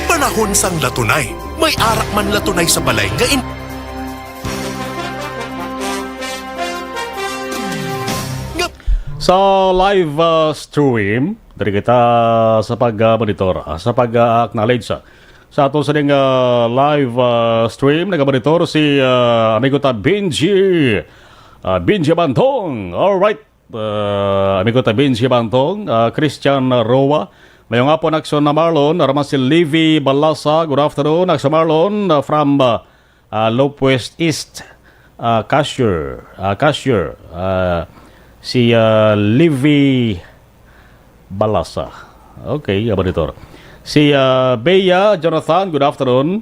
Panahon sang latunay. May arak man latunay sa balay nga sa live stream dari kita sa pag-monitor, sa pag-acknowledge sa ato sa ding live stream nag-monitor si amigo ta Benji Bantong. Alright, amigo ta Benji Bantong, Christian Roa, mayong hapon aksyon na Marlon, araman si Livy Balasa, good afternoon aksyon Marlon from Lopewest East, Cashier, si Livy Balasa. Okay, monitor. Si Bea Jonathan, good afternoon.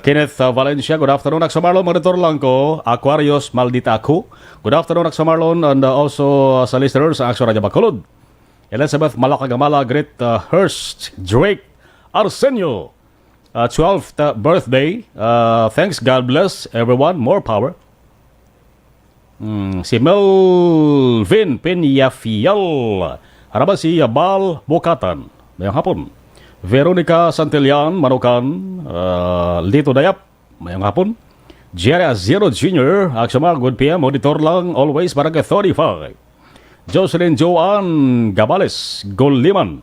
Kenneth Valencia, good afternoon. Aksamarlon, monitor lang ko. Aquarius Maldita Ako, good afternoon Aksamarlon, and also sa listeners sa Aksyon Radyo Bacolod. Elizabeth Malakagamala, Great Hurst Drake Arsenio, 12th birthday. Thanks, God bless everyone, more power. Si Melvin Penyafiel, haraba si Bal Bukatan, mayang hapon. Veronica Santillan Manukan, Lito Dayap, mayang hapon. Jerry Azero Jr., Aksamal, good PM, auditor lang, always barangay 35. Jocelyn Joanne Gabales, Goliman,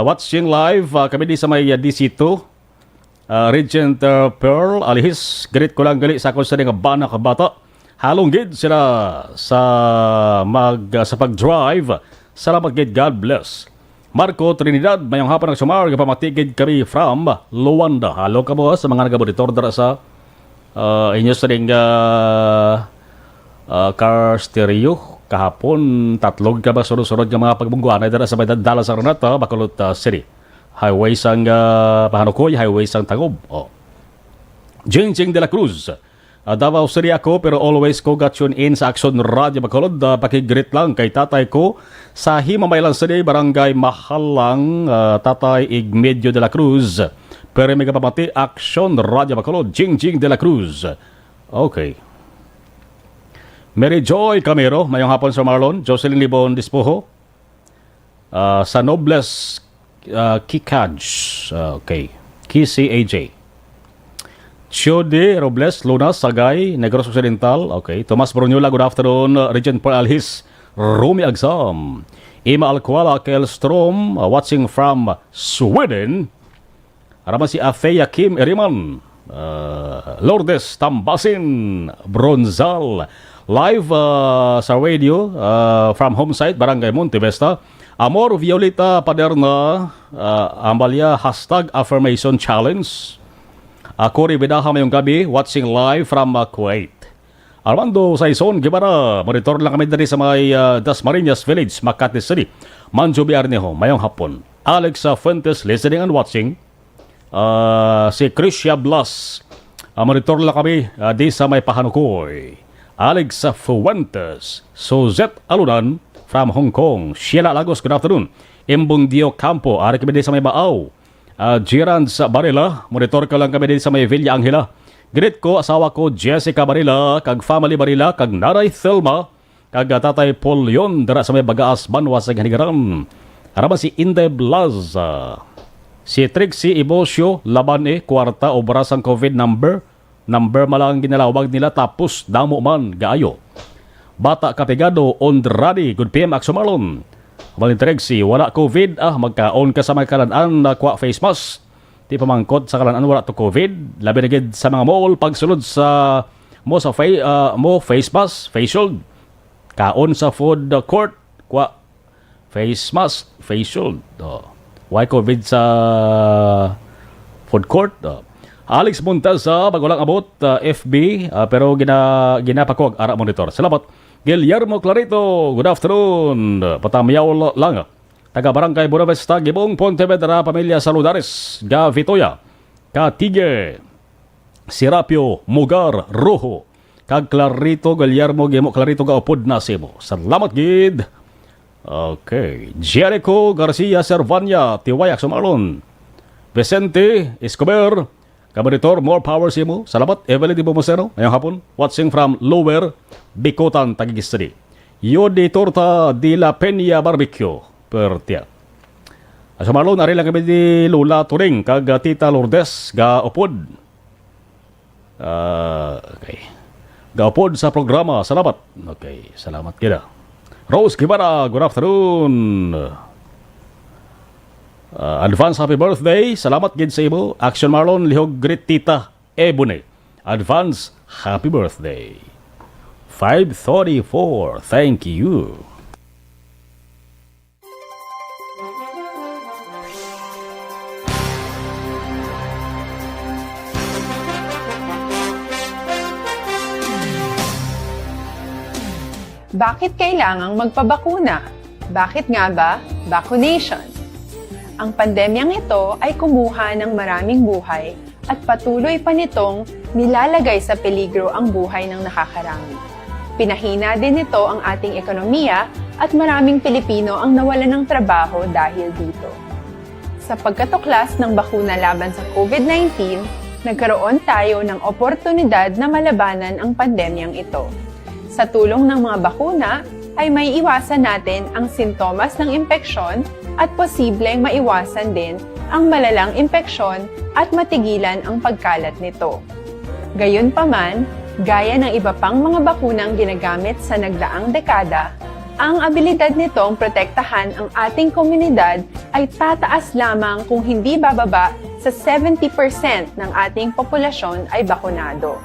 watching live, kami di sa may DC2, Regent Pearl Alihis, great ko lang gali sa akong sa nga bana kabata. Halong gid sila sa pag-drive. Salamat gid, God bless. Marco Trinidad, mayong hapon ng sumar, kapamatigid kami from Luanda. Halo ka mo sa mga nagaboditor dara sa inyo sa ring car stereo. Kahapon, tatlog ka ba sunod-sunod ng mga pagbungguan ay dara sa may Dallas sa Renata, Bacolod City. Highway sang Pahanukoy, highway sang Tagob. Jingjing de la Cruz, Davao City ako pero always ko got tune in sa Aksyon Radyo Bacolod. Pakigreet lang kay tatay ko sa Himamaylan City, Barangay Mahalang, Tatay Igmedio de la Cruz. Pero may kapamati, Aksyon Radyo Bacolod, Jingjing de la Cruz. Okay. Mary Joy Camero, mayong hapon sa Marlon. Jocelyn Libon Dispoho, sa Nobles Kikaj, okay, Kisi AJ. Chiode Robles, Lunas, Sagay, Negros Occidental. Okay. Tomas Brunyola, good afternoon. Regent Paul Alhis, Rumi Agsam. Ima Alcuala, Kelstrom, watching from Sweden. Araman si Afeya Kim Eriman. Lourdes Tambasin, Bronzal. Live sa radio from home site, Barangay Montevesta. Amor Violeta Paderna, Amalia, hashtag Affirmation Challenge. Cory Bedaha mayong gabi, watching live from Kuwait. Armando Saison Guevara, monitor lang kami dari sa may Dasmariñas Village, Makati City. Manjo Biarneho, mayong hapon. Alex Fuentes, listening and watching. Si Krisha Blas, monitor lang kami di sa may Pahanukoy. Alex Fuentes, Suzette Alunan from Hong Kong. Sheila Lagos, good afternoon. Imbong Dio Campo, ari kami di sa may Baaw. Gerard sa Barila, monitor ka lang kami din sa may Villa Angela. Greet ko, asawa ko Jessica Barila, kag family Barila, kag Naray Thelma, kag tatay Paul Yon, dara sa may Bagaas, Banwa sa Ganigaran. Haraman si Inde Blaza, si Trixie Ibosio, Labane, kwarta o barasang COVID number malang ginalawag nila tapos damo man gaayo. Bata Kapigado, Ondradi, good PM, Aksumalon. Malintrexi, wala COVID, magkaon ka sa may kalanaan na kwa face mask. Di pamangkot sa kalanaan wala to COVID. Labi na gid sa mga mall pagsulod sa face mask, face shield. Kaon sa food court, kwa face mask, face shield. Why COVID sa food court? Alex Montesa, bagulang abot, FB, pero ginapakog ara monitor. Salamat. Guillermo Clarito, good afternoon. Patamiyaw lang. Taga Barangay Buenavista, Gibong, Pontevedra, Pamilya Saludares, Gavitoya, Katige, Sirapio, Mugar, Rojo, kag Clarito, Guillermo, Gimo, Clarito, gaupod na simo. Salamat, gid. Okay. Jericho Garcia Servania, Tiwayak Sumalon, Vicente Escobar, Kabaritor, more power simo. Salamat, Evelyn Di Bomosero, ngayong hapon, watching from Lower Bikotan, Tagigistri. Yodi Torta de la Peña Barbecue, Pertia. Sumalon, nari lang kami di Lula Turing, kag Tita Lourdes, gaupod. Okay. Gaupod sa programa, salamat. Okay, salamat kita. Rose Guevara, good afternoon. Advance happy birthday. Salamat gid sa imo. Action Marlon lihog great tita Ebony. Advance happy birthday. 5:34. Thank you. Bakit kailangang magpabakuna? Bakit nga ba vaccination? Ang pandemyang ito ay kumuha ng maraming buhay at patuloy pa nitong nilalagay sa peligro ang buhay ng nakakarami. Pinahina din nito ang ating ekonomiya at maraming Pilipino ang nawalan ng trabaho dahil dito. Sa pagkatuklas ng bakuna laban sa COVID-19, nagkaroon tayo ng oportunidad na malabanan ang pandemyang ito. Sa tulong ng mga bakuna, ay may iwasan natin ang sintomas ng impeksyon at posibleng maiwasan din ang malalang impeksyon at matigilan ang pagkalat nito. Gayunpaman, gaya ng iba pang mga bakunang ginagamit sa nagdaang dekada, ang abilidad nitong protektahan ang ating komunidad ay tataas lamang kung hindi bababa sa 70% ng ating populasyon ay bakunado.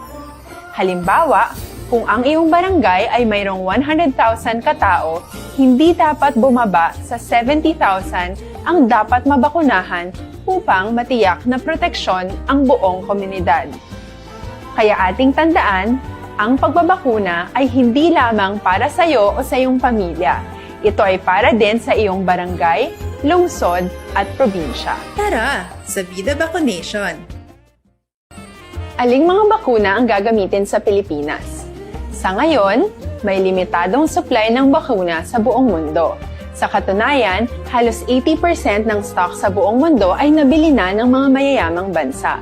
Halimbawa, kung ang iyong barangay ay mayroong 100,000 katao, hindi dapat bumaba sa 70,000 ang dapat mabakunahan upang matiyak na proteksyon ang buong komunidad. Kaya ating tandaan, ang pagbabakuna ay hindi lamang para sa iyo o sa iyong pamilya. Ito ay para din sa iyong barangay, lungsod at probinsya. Tara, sa Vida Vaccination! Aling mga bakuna ang gagamitin sa Pilipinas? Sa ngayon, may limitadong supply ng bakuna sa buong mundo. Sa katunayan, halos 80% ng stock sa buong mundo ay nabili na ng mga mayayamang bansa.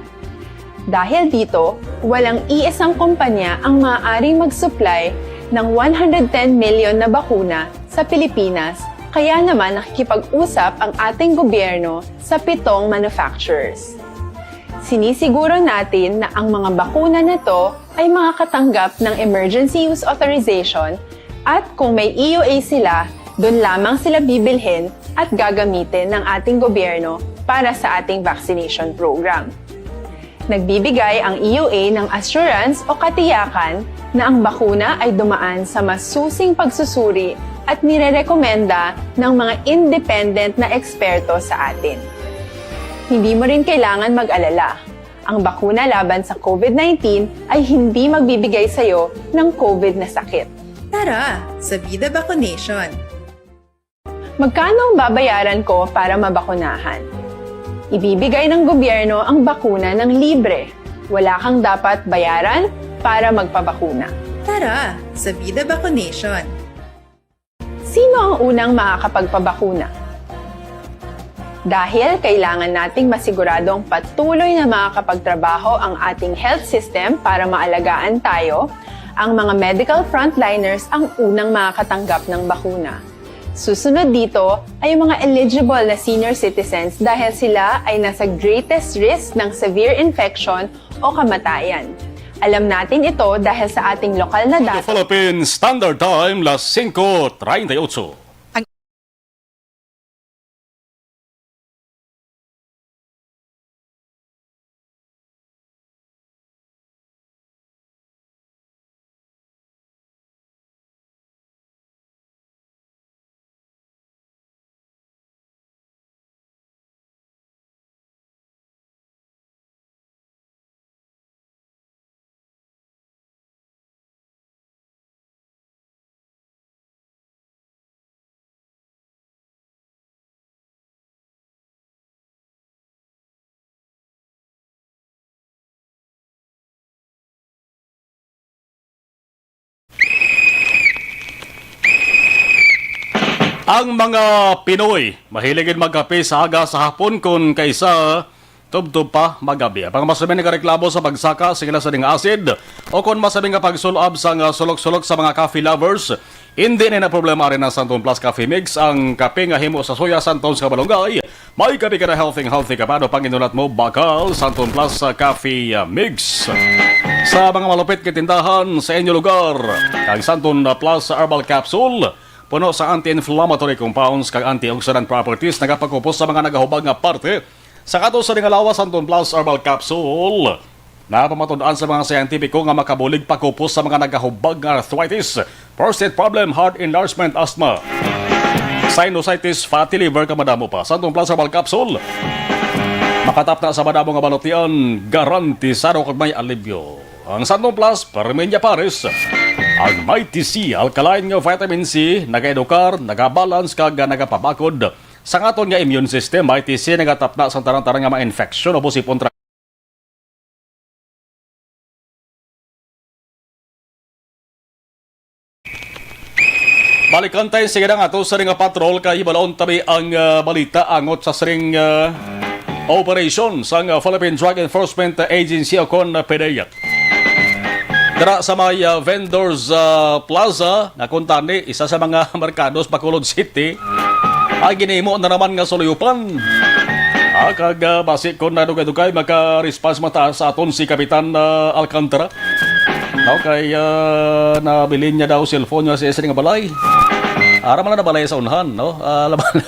Dahil dito, walang iisang kumpanya ang maaaring mag-supply ng 110 million na bakuna sa Pilipinas, kaya naman nakikipag-usap ang ating gobyerno sa 7 manufacturers. Sinisiguro natin na ang mga bakuna nito ay makakatanggap ng Emergency Use Authorization at kung may EUA sila, doon lamang sila bibilhin at gagamitin ng ating gobyerno para sa ating vaccination program. Nagbibigay ang EUA ng assurance o katiyakan na ang bakuna ay dumaan sa masusing pagsusuri at nirerekomenda ng mga independent na eksperto sa atin. Hindi mo rin kailangan mag-alala. Ang bakuna laban sa COVID-19 ay hindi magbibigay sa iyo ng COVID na sakit. Tara, sa Vida Vaccination! Magkano ang babayaran ko para mabakunahan? Ibibigay ng gobyerno ang bakuna ng libre. Wala kang dapat bayaran para magpabakuna. Tara, sa Vida Vaccination! Sino ang unang makakapagpabakuna? Dahil kailangan nating masiguradong patuloy na makakapagtrabaho ang ating health system para maalagaan tayo, ang mga medical frontliners ang unang makakatanggap ng bakuna. Susunod dito ay mga eligible na senior citizens dahil sila ay nasa greatest risk ng severe infection o kamatayan. Alam natin ito dahil sa ating lokal na data. Philippine Standard Time, las 5:38. Ang mga Pinoy, mahiligin magkape sa aga sa hapon kung kaysa tubtub pa magabi. Pang masabi nga reklamo sa pagsaka sa sa ding acid o kung masabi nga pagsulab sa sulok-sulok sa mga coffee lovers, hindi na problema rin ang Santon Plus Coffee Mix. Ang kape nga himo sa Soya Santon sa Balongay, may kape ka na healthy ka pa. Pang inulat mo, bakal Santon Plus Coffee Mix. Sa mga malupit kitindahan sa inyong lugar, ang Santon Plus Herbal Capsule, puno sa anti-inflammatory compounds kag antioxidant properties, nagapagkupos sa mga nagahubag nga parte sa kato sa Dingalawa Santon Plus Herbal Capsule. Napamatundaan sa mga scientifico nga makabulig pagkupos sa mga nagahubag nga arthritis, prostate problem, heart enlargement, asthma, sinusitis, fatty liver, kamadamo pa. Santon Plus Herbal Capsule, makatap na sa madamo nga balutian, garantisado kag may alibyo. Ang Santon Plus, Parmenia Paris, ang Mighty C, alkaline nga vitamin C, nagaedukar, nagabalance kag nagapabakod sa aton nga immune system. Mighty C nagatapna sa tarang-tarang nga mga infection o busipon balikan tayo sige na nga to sa ring patrol kay balaon tabi ang balita angot sa ring operation sa Philippine Drug Enforcement Agency o kon PDEA. Dara sa may vendors plaza na kuntani isa sa mga merkados Bacolod City ay ginimo na naman nga suluyupan. Kag basi kon na dugay-dugay maka-response mata sa aton si Kapitan Alcantara. No, kay nabilin niya daw cellphone niya sa isa nga balay. Ara man na balay sa unhan, no? Laban.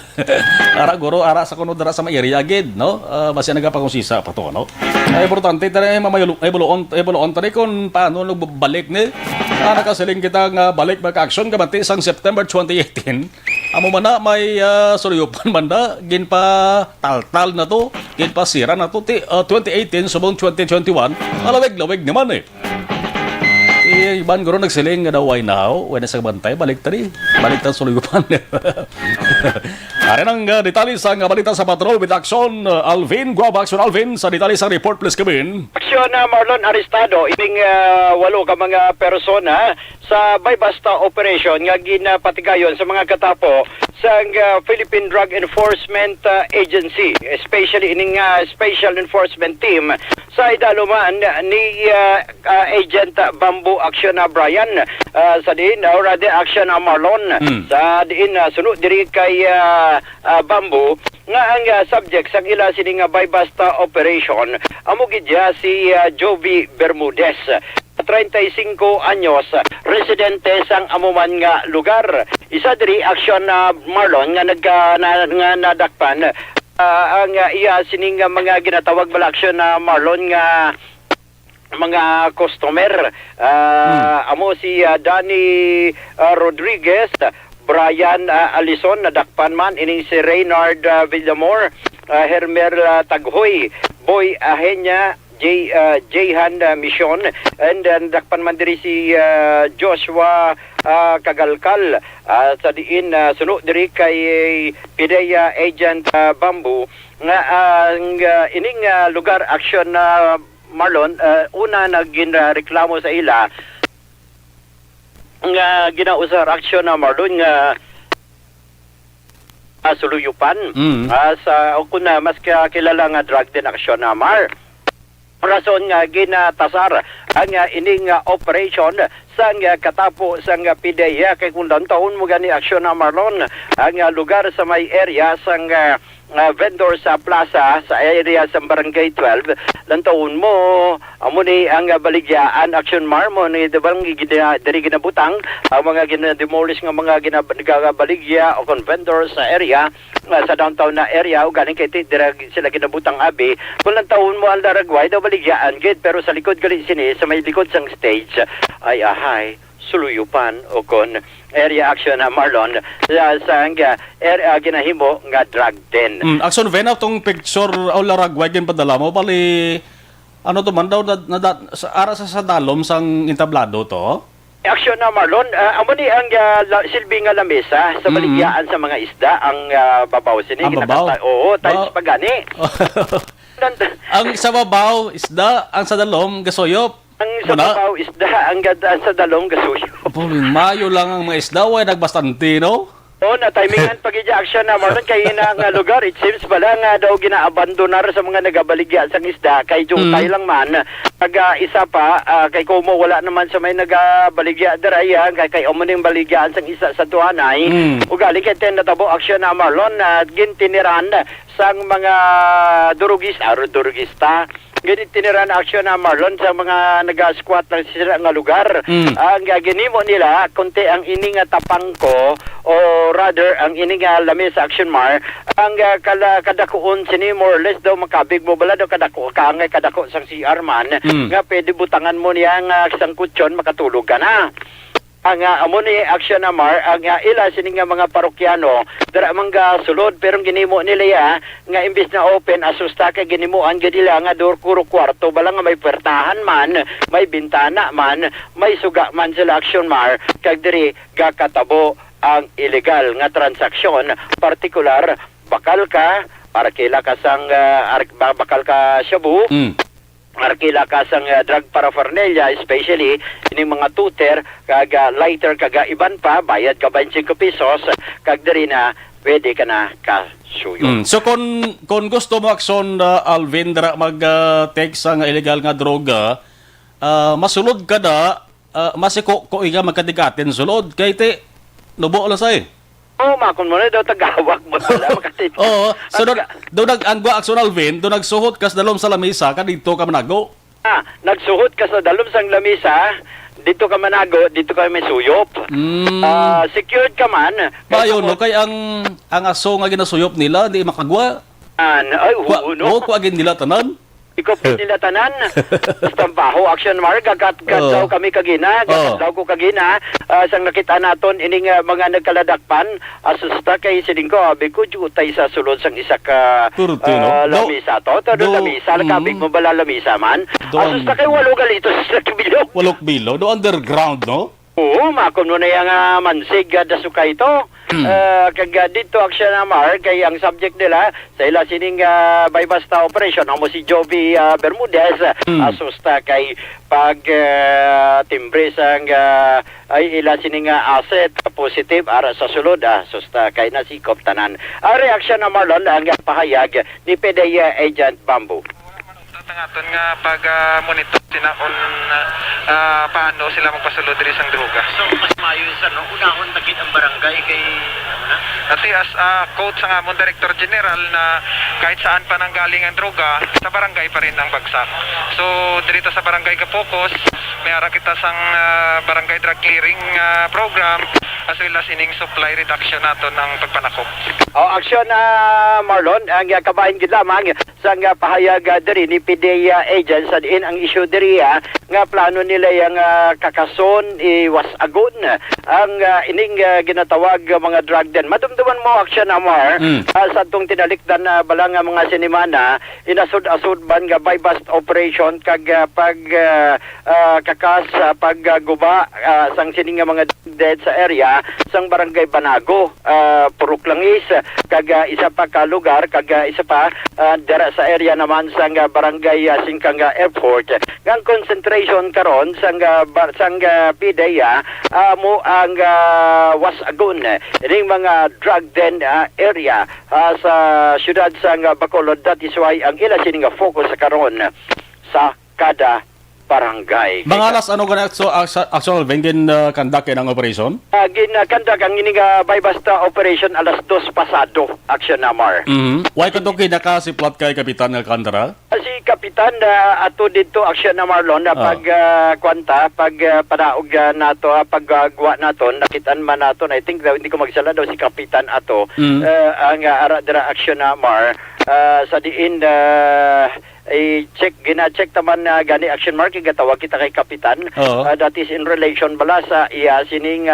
Ara guro ara sa kuno dara sa may area gid, no? Basi nagapakonsisa pa to, no? Ay importante tani mamayulong ay buloon tani kon paano nagbalik ni. Nakasiling kita nga balik maka-action gabanti sang September 2018. Amo man na may suryupan banda gin pa tal na to, gin pa sira na to 2018 subong 2021. Alawig-lawig naman eh. Iban guro nagsiling nga daw why now when sa bantay balik suluyupan. Ari nang detalye sa balita sa patrol with action Alvin Guava. Action Alvin sa detalye sa report please come. Aksyon na Marlon arestado ining 8 ka mga persona sa Baybasta operation nga ginapatigayon sa mga katapo sa Philippine Drug Enforcement Agency, especially ining Special Enforcement Team sa idaluman ni Agent Bamboo Action na Brian sa diin already action na Marlon sa diin sunod diri kay Bamboo nga ang subject sa ila sining Baybasta operation amo gidya si Jovi Bermudez, 35 anyos, residente sang amuman nga lugar. Isa diri action na Marlon nga nadakpan ang iya sining mga ginatawag bala action na Marlon nga mga customer. Amo si Danny Rodriguez, Brian Alison nadakpan man ining si Reynard Villamor, Hermer Taghoy, Boy Ahenya, Jayhan Mission, and then dakpan man diri si Joshua Kagalkal sa diin sunod diri kay PDEA Agent Bamboo nga ang ining lugar action na Marlon una nagreklamo sa ila nga ginausar action na Marlon nga suluyupan sa kung mas kilala nga drug din action na Mar. Rason nga ginatasar ang ining operation sang katapo sang PDEA kay kung taon mo gani aksyon na Marlon ang lugar sa may area sang vendor sa plaza sa area sa Barangay 12 lantaon mo amo ni ang baligyaan action marmo ni debang diri ginabutang ang mga ginademolish nga mga ginabaligya o kon vendor sa area sa downtown na area o galing kay dira sila ginabutang abi kung lantaon mo ang daragway daw baligyaan gid pero sa likod gali sini sa may likod sang stage ay ahay suluyupan o kon area action na Marlon sa area ginahimo nga drug den. Action Vena tong picture o laragway gin padala mo bali ano to man daw ara sa dalom sang entablado to. Action na Marlon, amo ni ang silbi nga lamesa sa baligyaan sa mga isda ang babaw sini ginakata. Oo, tiles pagani. Ang sa babaw isda, ang sa dalom gasoyop. Ang sa babaw isda, ang sa dalom gasuyo. Mayo lang ang mga isda, way nagbastante, no? O, na timingan pag-ija action na Marlon kay ina nga lugar. It seems pala nga daw ginaabandonar sa mga nagabaligya sa isda kay Jutay lang man. Pag isa pa, kay Kumo wala naman sa may nagabaligya daraya kay umuning baligyan sa isa sa tuhanay. Ugali kay ten natabo action na Marlon at gintiniran sang mga durugista. Ganit tiniran action na Marlon sa mga nag-squat lang sila nga lugar. Ang ginimo nila, kunti ang ining tapangko o rather ang ining lamis action mar, ang kadakuon sini more or less daw makabig mo bala daw kadako kaangay kadako sang CR man nga pwede butangan mo niya nga isang kutsyon makatulog ka na. Ang amo ni action na Mar, ang ila sining nga mga parokyano dara mangga sulod pero ginimo nila ya nga imbis na open asusta kay ginimuan gid nila nga dur kuro kwarto bala nga may puwertahan man, may bintana man, may suga man sila action Mar kag diri gakatabo ang illegal nga transaksyon, partikular bakal ka arkila ka sang bakal ka shabu. Arkila ka sang drug paraphernalia, especially ining mga tuter, kaga lighter, kaga iban pa, bayad ka 25 pesos, kag diri na, pwede ka na kasuyo. So kung gusto mo akson Alvin dara mag-take sa nga illegal nga droga, masulod ka na, masiko ko iga magkadikatin sulod, kay te, nubo lang sa'yo. Oo, makon mo na daw tagawag mo wala makatid. Oo, so doon nag-angwa akson Alvin, doon nagsuhot kas dalom sa lamisa, ka dito ka manago. Nagsuhot ka sa dalom sang lamisa, dito ka manago, dito ka may suyop. Secured ka man. Bayo no, kay ang aso nga ginasuyop nila, di makagwa. Ay, no. Kuha agin nila tanan. Ikopit nila tanan. Istambaho, action mark, daw kami kagina, daw ko kagina, sang nakita naton, ining mga nagkaladakpan, asusta kay sining ko, abi ko, jutay sa sulod sang isa ka lamisa to. Todo lamisa, nakabig mo bala lamisa man. Asusta kay walo galitos sa bilog. Walok bilo, do underground, no? Oo, makon mo na yung mansig dasuka ito. Kag dito action na Mar, kay ang subject nila sa ila sining bypass operation, amo si Joby Bermudez, asusta kay pag timbre sang ay ila sining asset positive ara sa sulod, asusta kay nasikop tanan. Ang reaction na Marlon ang pahayag ni PDEA Agent Bamboo. Tangaton nga pag-monitor sinaon paano sila magpasulod diri sang droga. So mas maayo sa no unahon tagit ang barangay kay Ati as quote sa among Director General na kahit saan pa nanggaling ang droga, sa barangay pa rin ang bagsak. So dito sa barangay ka focus, may ara kita sang barangay drug clearing program as well as ining supply reduction nato ng pagpanakop. Action Marlon, ang kabahin gid lamang sang pahayag diri ni PDEA agents sa diin ang issue diri nga plano nila yang kakason iwas agon ang ining ginatawag mga drug den. Madumduman mo action Amar sa tong tinalikdan na balang mga sinimana inasud-asud ban nga bypass operation kag pag kakas pagguba sang sining mga dead sa area sang barangay Banago, Purok Langis, kag isa pa ka lugar, kag isa pa dara sa area naman sang barangay Singkang Airport. Ang concentration karon sang PDEA mo ang wasagon ining mga drug den area sa syudad sang Bacolod. That is why ang ila sining focus karon sa kada barangay. Mga alas ano gana actual vendin kandakin ang operation? Ginkandak ang ining bypass operation alas 2 pasado action namar. Why kadto kinakasiplat kay Kapitan Alcantara? Si Kapitan ato dito action na Marlon pag kwanta pag padaog nato paggawa naton nakitaan man naton I think daw hindi ko magsala daw si Kapitan ato ang ara dira action na Mar sa diin gina-check taman gani action mark gatawag kita kay Kapitan. That is in relation bala sa iya sining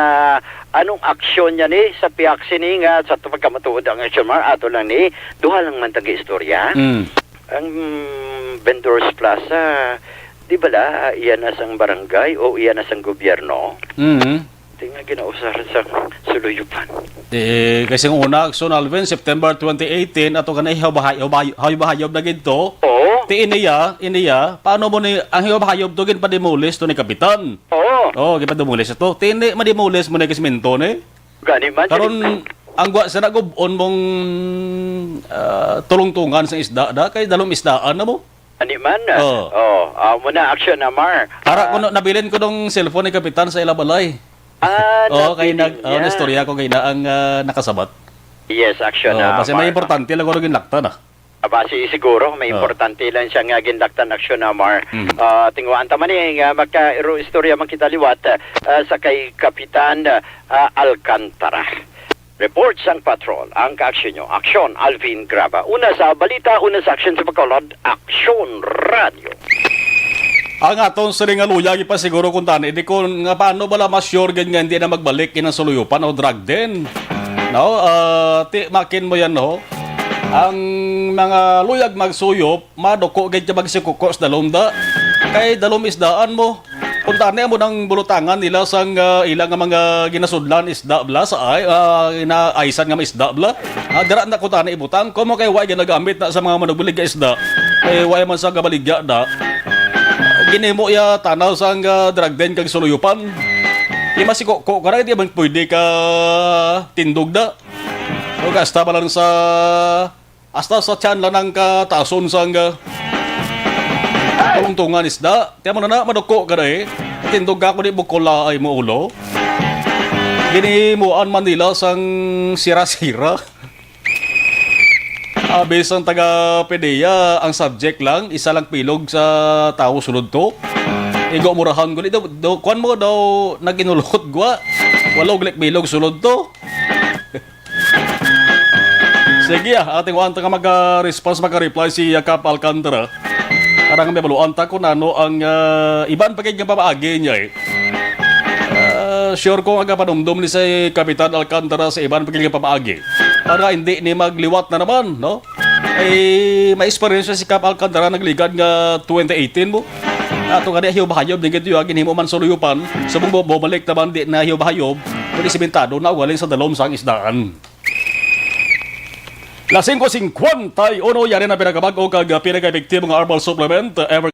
anong aksyon niya ni sa piyak sining sa pagkamatuod ang action mark ato lang ni duha lang man tagi istorya. Ang Vendors Plaza, di ba la, iyan na sang barangay o iyan na sang gobyerno? Tingnan ginausar sa suluyupan. Kasi ang una, Action Alvin, September 2018, ato ka na hiyabahayob na ginto. Ti iniya, paano mo ni, ang hiyabahayob to gin padimulis to ni Kapitan. Oo. Gipademulis ito. Ti ini madimulis mo ni kisminto ni. Gani man. Karon ang gwa sa nagubon mong tulong-tungan sa isda da kay dalom isdaan na mo. Ani man? Muna action na, Mar. Para ko nabilin ko ng cellphone ni Kapitan sa Ilabalay. Kay nastorya ko kay na ang nakasabat. Yes, action na, kasi Mar. may importante lang ko rin lakta na. Basi siguro, may importante lang siya nga ginlaktan aksyon na, Mar. Tingwaan taman nga magka-iro istorya man kita liwat sa kay Kapitan Alcantara. Reports ang patrol, ang kaaksyon nyo. Aksyon, Alvin Graba. Una sa balita, una sa aksyon sa Bacolod, Aksyon Radio. Ang aton sa ring aluyag pa siguro kung tani, di ko nga paano bala mas sure ganyan hindi na magbalik inang suluyupan o drug din. No, makin mo yan no. Ang mga luyag magsuyop, madoko ganyan magsikuko sa dalomda. Kay dalom isdaan mo. Punta mo ng bulutangan nila sang ilang mga ginasudlan isda bla sa ay inaaysan nga isda bla. Dira na ko tani ibutang ko mo kay way ginagamit na sa mga manugbulig nga isda. Kay way man sa gabaligya da. Ginimo ya tanaw sang drag den kag suluyupan. Di masiko ko kara di man pwede ka tindog da. O gasta ba lang sa hasta sa tiyan lang ng katason sang tulong-tungan isda. Tiyan mo na madoko ka na Tindog ako di bukola ay mo ulo. Ginimuan Manila sang sira-sira. Abis ang taga-pedeya, ang subject lang, isa lang pilog sa tao sunod to. Igo murahan ko dito. Kuan mo daw naginulot gwa. Walog bilog sunod to. Sige ating wanta nga mag-response, mag-reply si Kap Alcantara. Karang may baluan ta ko na ano ang iban pagig nga papaagi niya sure ko nga panumdum ni sa Kapitan Alcantara sa iban pagig nga papaagi. Para hindi ni magliwat na naman, no? May experience si Kap Alcantara nagligad nga 2018 mo. Ato nga di hiyob-hayob din gito yung hinimo man suluyupan. Sabong bobalik naman di na hiyob-hayob. Kundi simentado na ugaling sa dalom sang isdaan. La 5:51 yari na pinagabag o kag pinag-epektibo ng herbal supplement ever.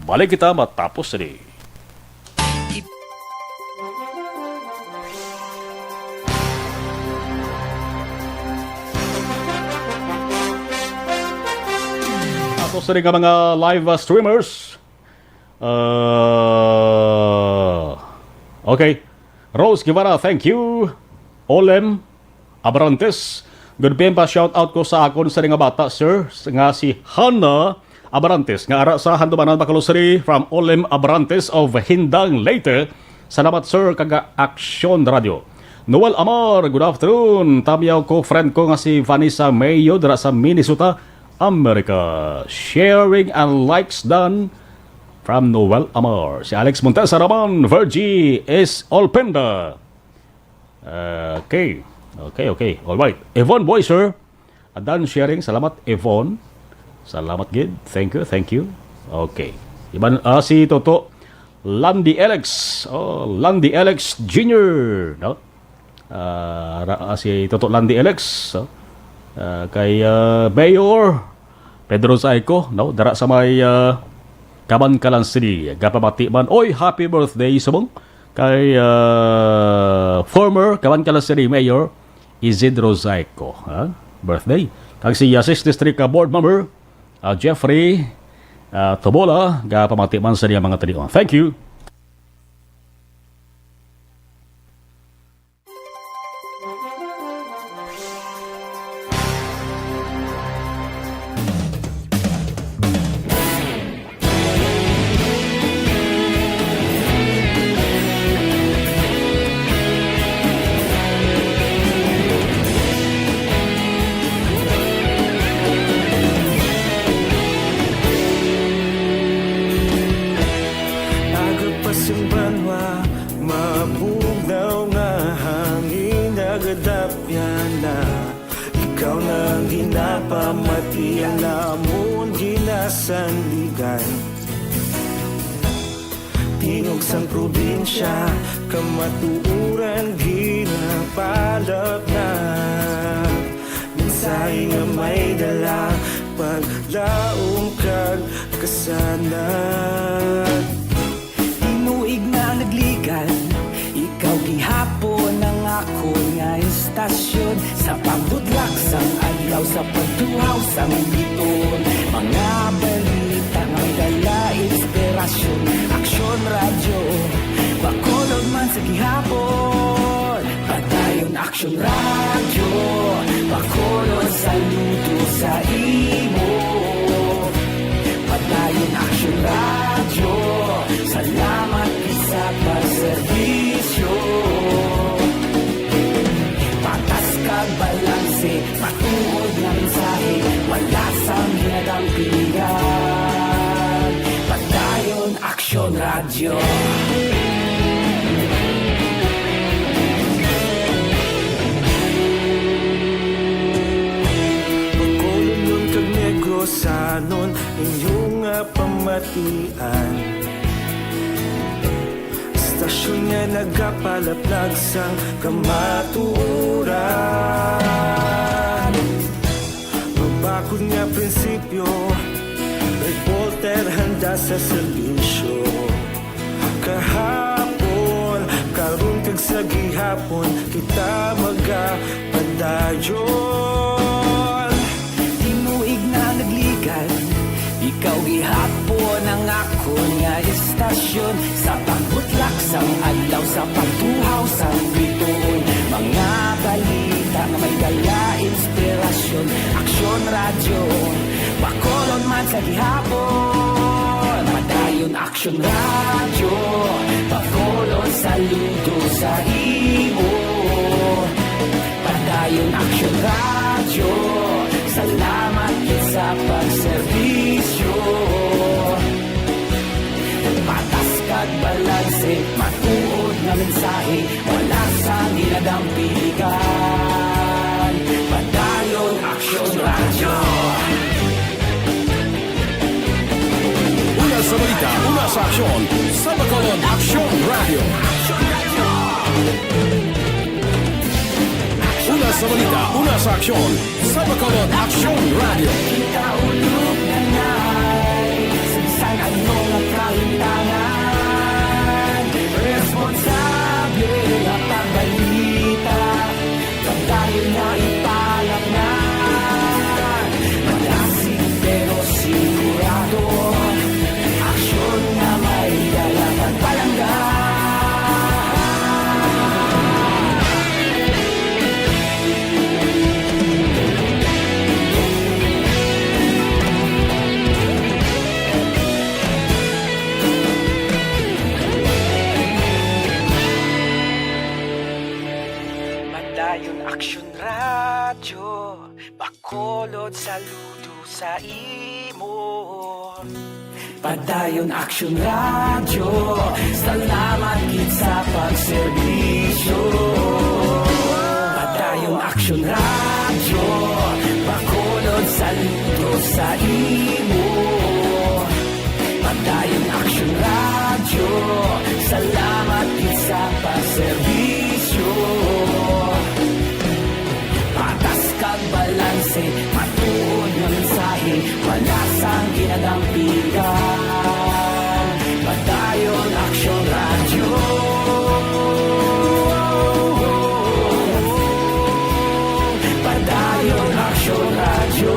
Balik kita matapos ini. Tapos rin ka mga live streamers. Okay. Rose Guevara, thank you. Olem Abrantes. Good PM pa shout out ko sa akon sa nga bata, sir. Nga si Hannah Abrantes, nga ara sa Handumanan Bacolosri from Olem Abrantes of Hindang Leyte. Salamat sir kaga Aksyon Radio. Noel Amar, good afternoon. Tamiyaw ko friend ko nga si Vanessa Mayo dara sa Minnesota, America. Sharing and likes done from Noel Amar. Si Alex Montesa Raman, Virgie is Olpenda. Okay. Alright. Yvonne Boyser, done sharing. Salamat, Yvonne. Salamat, Gid. Thank you. Okay. Iban, si Toto. Landy Alex. Landy Alex Jr. No? Si Toto Landy Alex. Kay Mayor Pedro Zayco. No? Dara sa may Kabankalan City. Gapamati man. Oy, happy birthday subong. Kay former Kabankalan City Mayor Isidro Zayco. Birthday. Kag si 63 ka board member Jeffrey Tobola, gapamati man sa niya mga talion. Thank you. Tingog sang probinsya, kamatuuran ginapalap na. Minsay nga may dala, paglaong kag kasanat. Inuig na nagligan, ikaw gihapon ang ako nga istasyon. Sa pagbutlak sang adlaw, sa pagduhaw sang biton. Mga balita nga may dala, inspirasyon. Aksyon radyo, bakolog man sa gihapon. Padayon aksyon radyo, bakolog saludo sa imo. Padayon aksyon radyo, salamat sa pagserbisyo. Patas kag balanse, matuod na mensahe, wala sang hinagang pilihan. Padayon aksyon radyo. Bakolon nun kag Negrosanon, inyong pamatian. Stasyon nga nagapalaplag sang kamaturan. Mabakod nga prinsipyo, reporter handa sa serbisyo. Kahapon, karun kag sa gihapon, kita magapadayon. Tinuig na nagligan, ikaw gihapon ang ako nga istasyon. Sa pagbutlak sang adlaw, sa pagtuhaw sang biton. Mga balita nga may dala, inspirasyon. Aksyon radyo, bakolon man sa gihapon. Padayon aksyon radyo, bakolon saludo sa imo. Padayon aksyon radyo, salamat sa pagserbisyo. Patas kag balanse, matuod na mensahe, wala sang hinagang pilihan. Padayon aksyon radyo. Una sa balita, una sa aksyon, sa Bacolod Aksyon Radio. Una sa balita, una sa aksyon, sa Bacolod Aksyon Radio. Kita ulog na na'y sinsan ang mga kahintangan. Responsable na pagbalita, pagdahil na ipalak na. Malasig pero sigurado, aksyon na may dalaman palangga. Padayon aksyon radyo, bakolod saludo sa imo. Padayon aksyon radyo, salamat gid sa pagserbisyo. Padayon aksyon radyo, sa imo. Padayon Action Radio, salamat sa paserbisyo. Patas kag balanse, matuod nga mensahe, wala sang ginadampigan. Padayon Action Radio. Padayon Action Radio.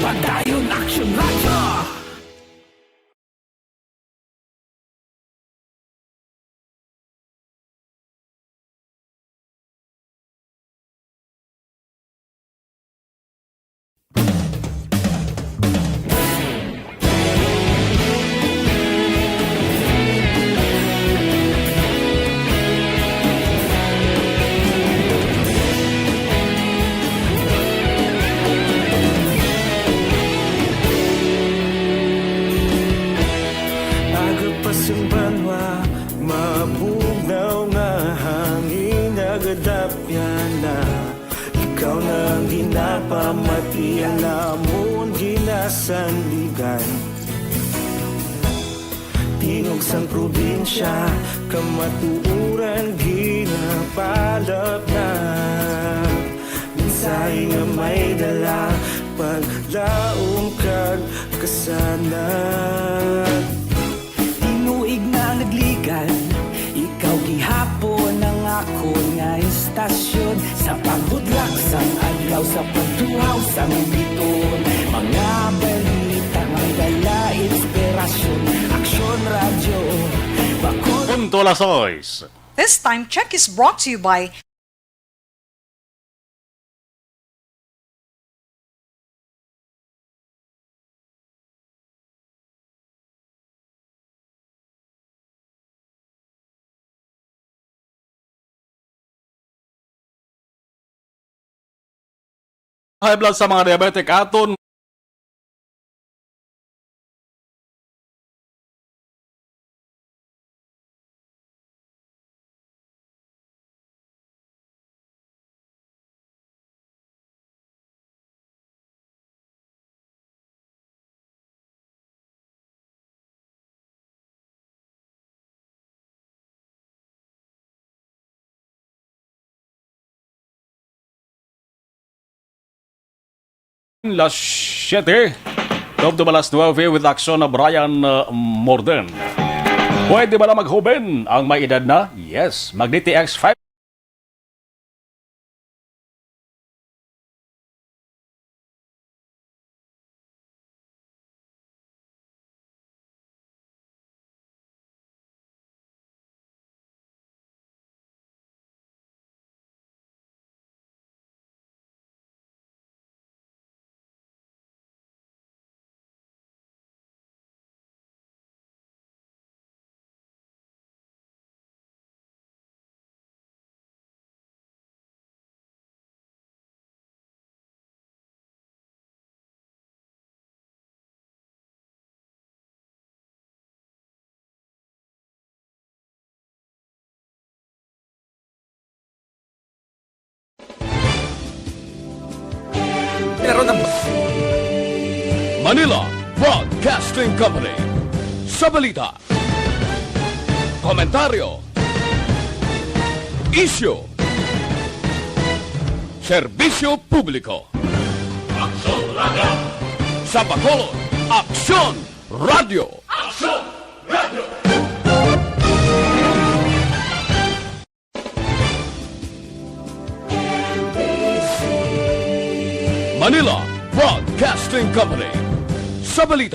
Padayon Action Radio. Agapasumbanwa, mabugnaw nga hangin nagadapyan na. Ikaw nang ginapamatian namon ginasandigan. Tingog sang probinsya, kamatuuran ginapalap na. Minsay nga may dala, paglaong kag kasanat. Tinuig na nagligan, ikaw gihapon ang ako nga istasyon. Sa pagbudlak sang adlaw, sa pagtuhaw sang biton. Mga balita, may dala inspirasyon. Action Radio, Punto las 6. This time check is brought to you by High blood sa mga diabetic aton. Las 7. Top to balas 9 with action na Brian Morden. Pwede ba na maghuben ang may edad na? Yes. Mag-DTX 5. Manila Broadcasting Company. Sa balita, komentaryo, isyu, serbisyo publiko. Action Radio. Sa Bacolod, Aksyon Radio. Action Radio. Manila Broadcasting Company. Sa balita,